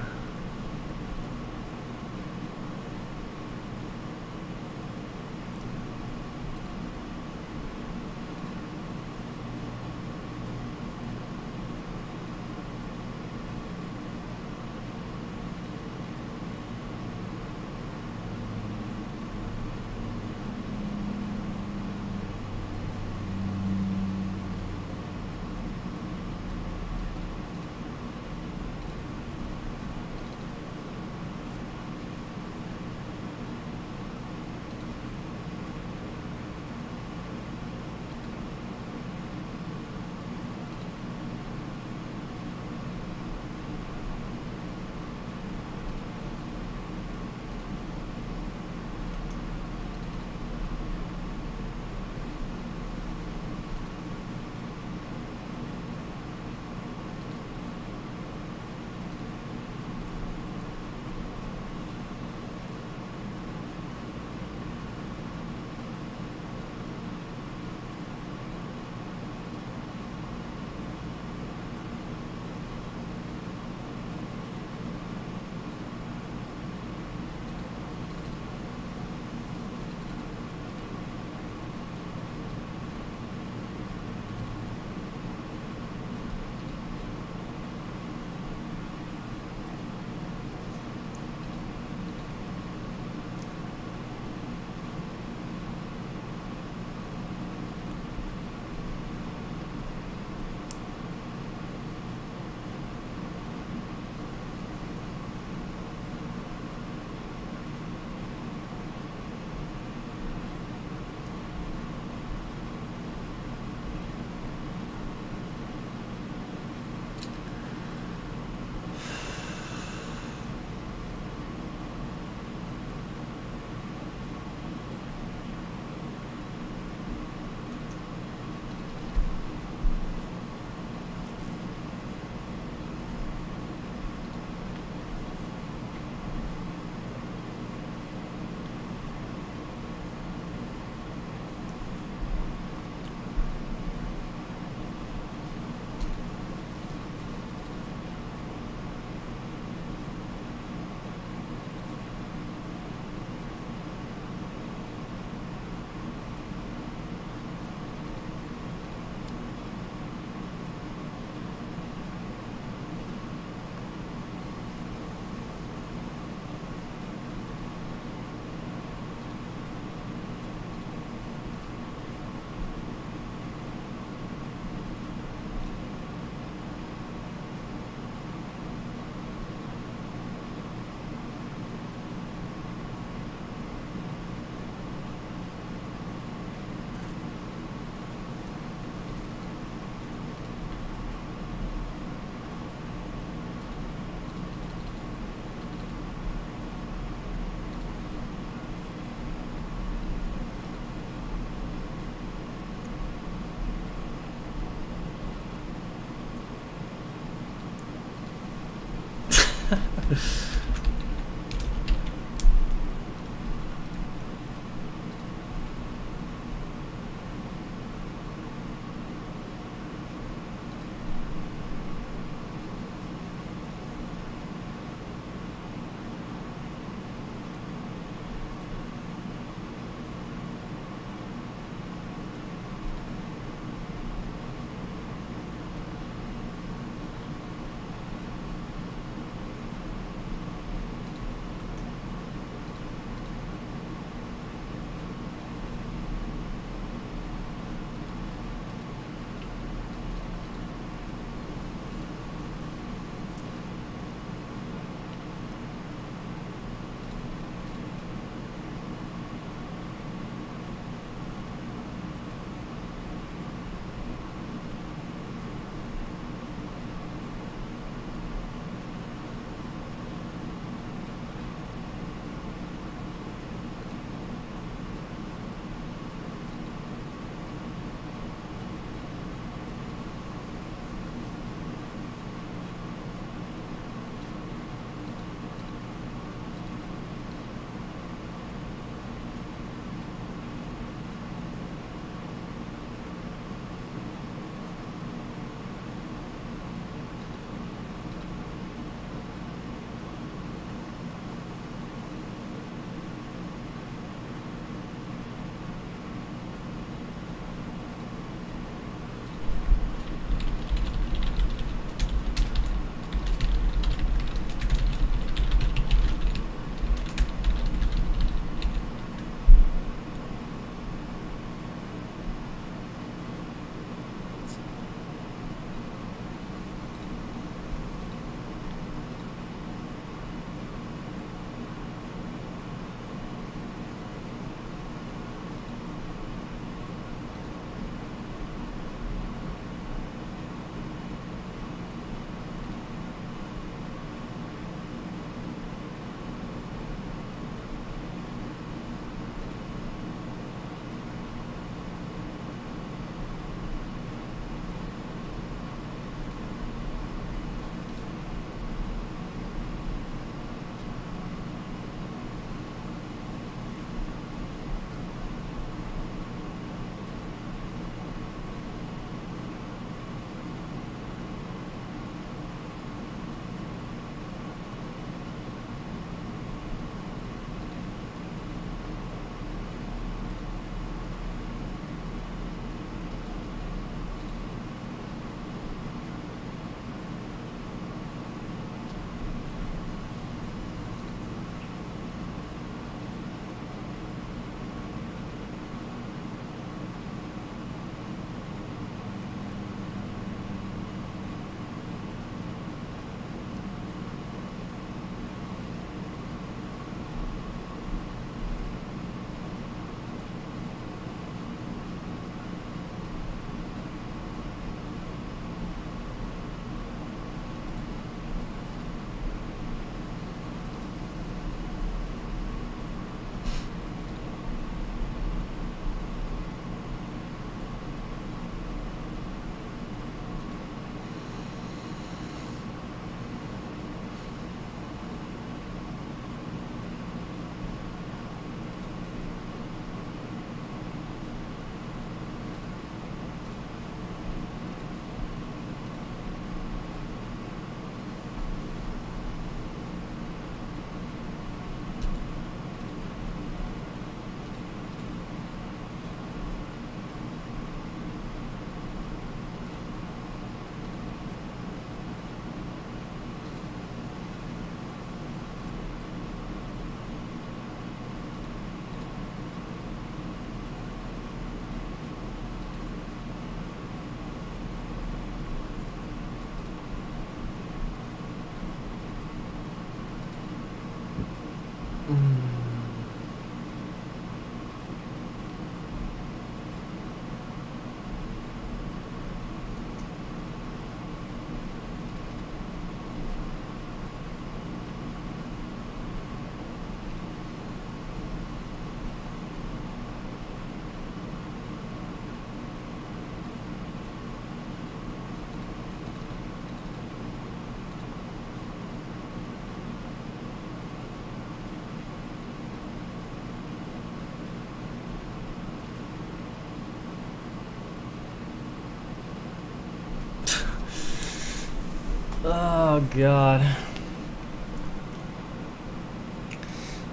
Oh god.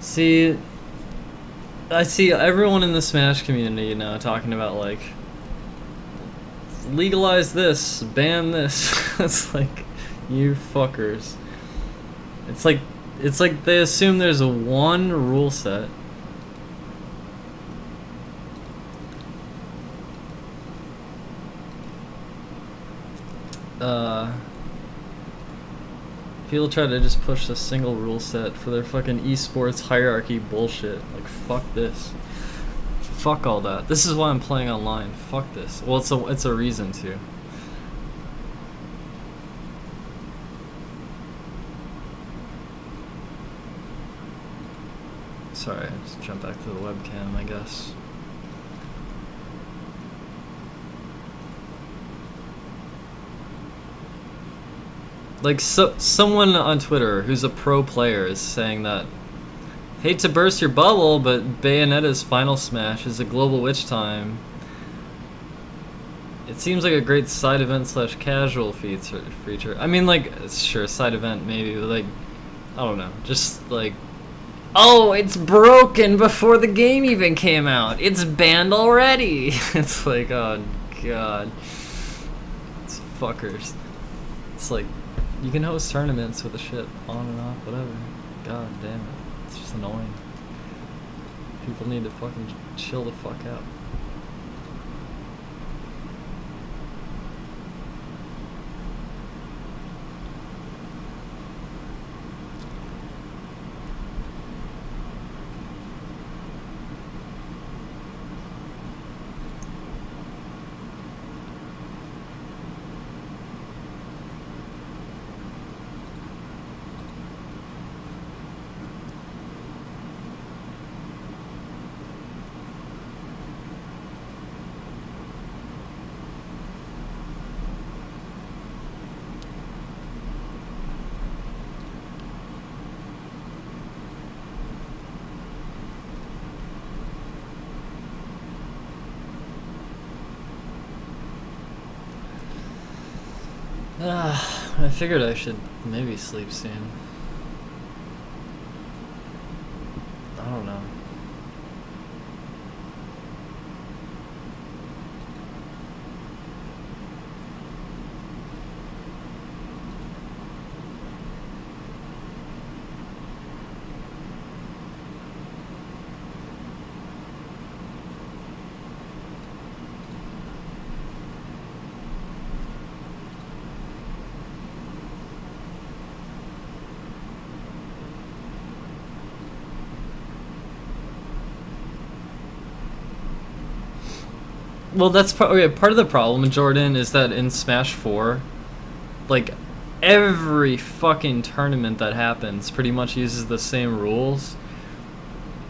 See, I see everyone in the Smash community now talking about like legalize this, ban this. It's like, you fuckers. It's like they assume there's a one rule set. People try to just push a single rule set for their fucking esports hierarchy bullshit. Like, fuck this. Fuck all that. This is why I'm playing online. Fuck this. Well, it's a reason to. Sorry, I just jumped back to the webcam, I guess. Like, someone on Twitter who's a pro player is saying that, hate to burst your bubble, but Bayonetta's Final Smash is a global witch time. It seems like a great side event / casual feature. I mean, like, sure, side event maybe, but like, I don't know. Just like, oh, it's broken before the game even came out. It's banned already. It's like, oh god. It's fuckers. It's like, you can host tournaments with the shit on and off, whatever. God damn it. It's just annoying. People need to fucking chill the fuck out. I figured I should maybe sleep soon. I don't know. Well, that's part of the problem, Jordan, is that in Smash 4, like, every fucking tournament that happens pretty much uses the same rules.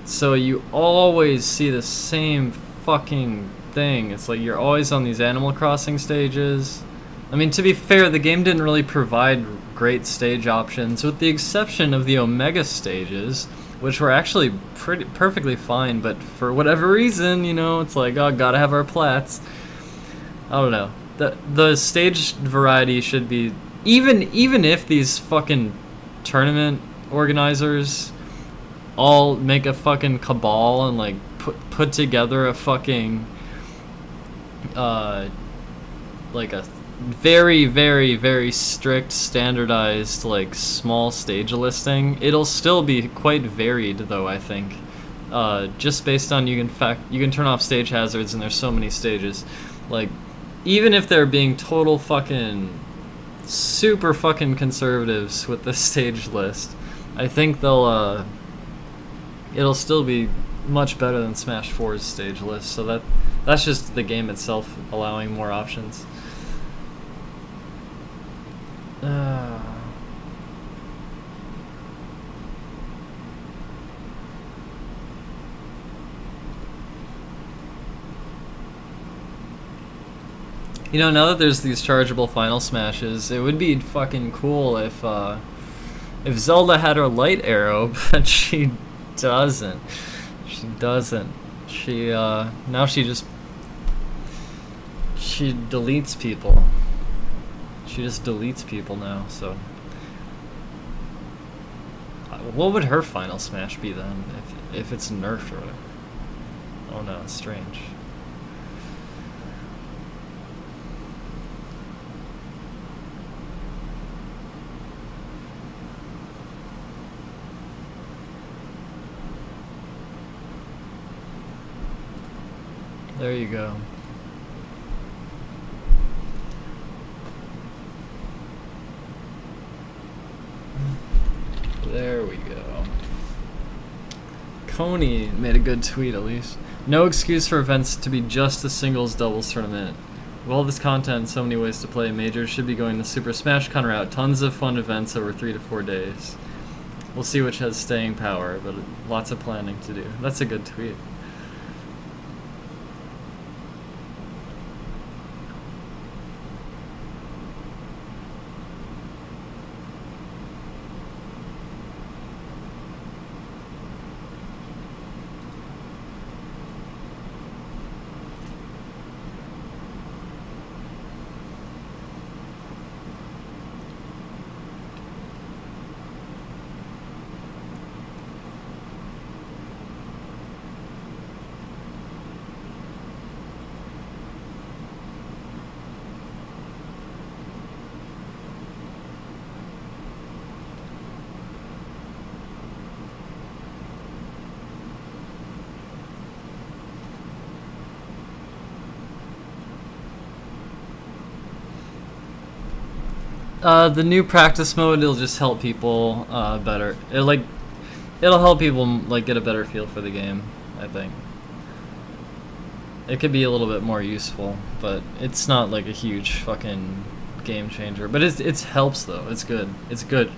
So you always see the same fucking thing. It's like you're always on these Animal Crossing stages. I mean, to be fair, the game didn't really provide great stage options, with the exception of the Omega stages, which were actually perfectly fine, but for whatever reason, you know, it's like, oh, gotta have our plats. I don't know. The stage variety should be, even if these fucking tournament organizers all make a fucking cabal and like put together a fucking like a very, very, very strict, standardized, like, small stage listing, it'll still be quite varied, though, I think. Just based on, you can turn off stage hazards, and there's so many stages. Like, even if they're being total fucking, super fucking conservatives with the stage list, I think they'll, it'll still be much better than Smash 4's stage list, so that's just the game itself allowing more options. You know, now that there's these chargeable Final Smashes, it would be fucking cool if Zelda had her light arrow, but she doesn't. She doesn't. She now she deletes people. She just deletes people now, so... What would her final smash be then, if it's nerfed or whatever? Oh no, it's strange. There you go. There we go. Coney made a good tweet at least. No excuse for events to be just a singles doubles tournament. With all this content and so many ways to play, majors should be going the Super Smash Con route. Tons of fun events over 3 to 4 days. We'll see which has staying power, but lots of planning to do. That's a good tweet. The new practice mode, it'll just help people better. It'll help people like get a better feel for the game, I think. It could be a little bit more useful, but it's not like a huge fucking game changer. But it helps though. It's good. It's good.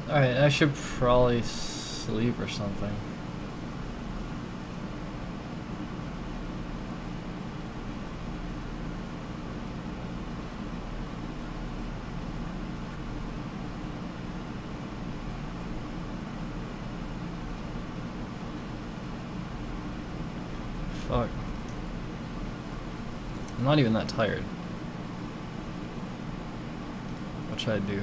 Alright, I should probably sleep or something. Fuck. I'm not even that tired. What should I do?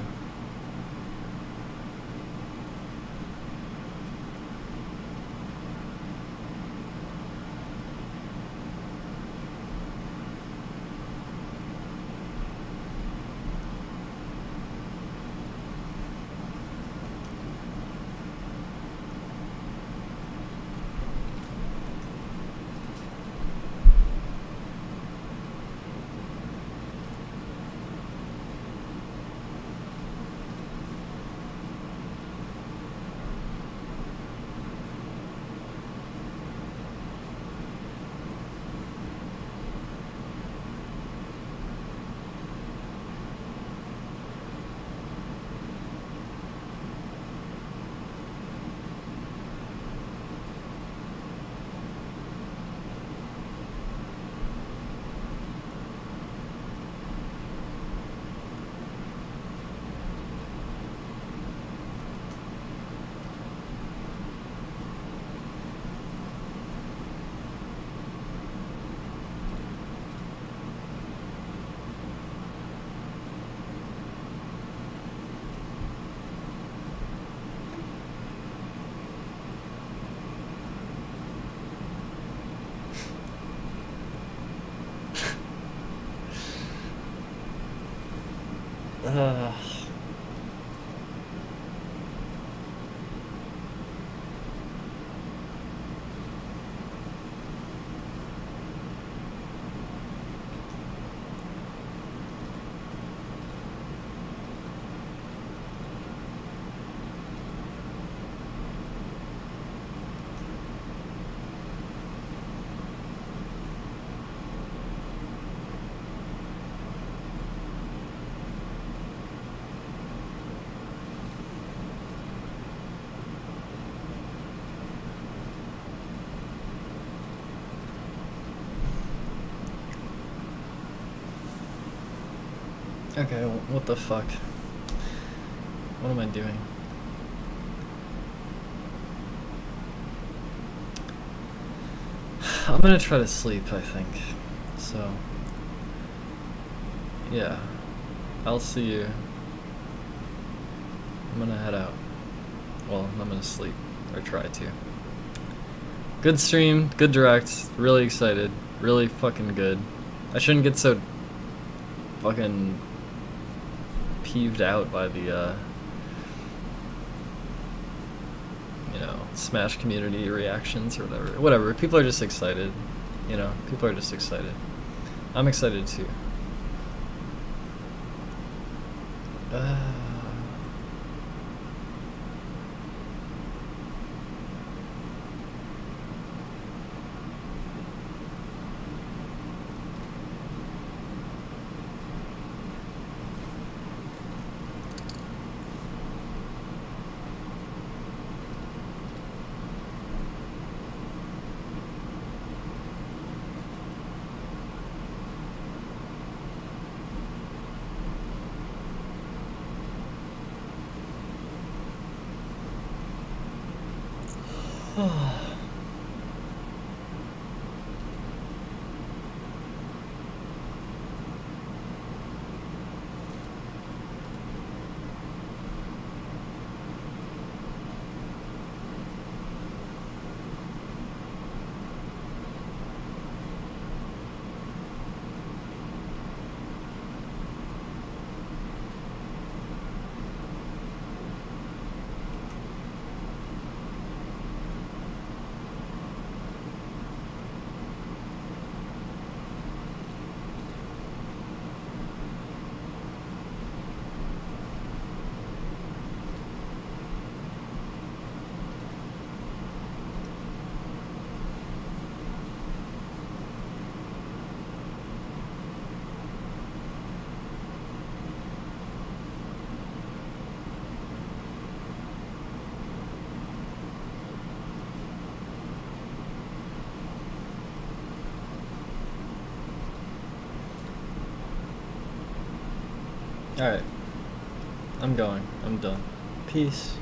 Okay, what the fuck? What am I doing? I'm gonna try to sleep, I think. So, yeah. I'll see you. I'm gonna head out. Well, I'm gonna sleep. Or try to. Good stream, good direct. Really excited. Really fucking good. I shouldn't get so fucking peeved out by the, you know, Smash community reactions or whatever. Whatever, people are just excited, you know, people are just excited. I'm excited too. Alright. I'm going. I'm done. Peace.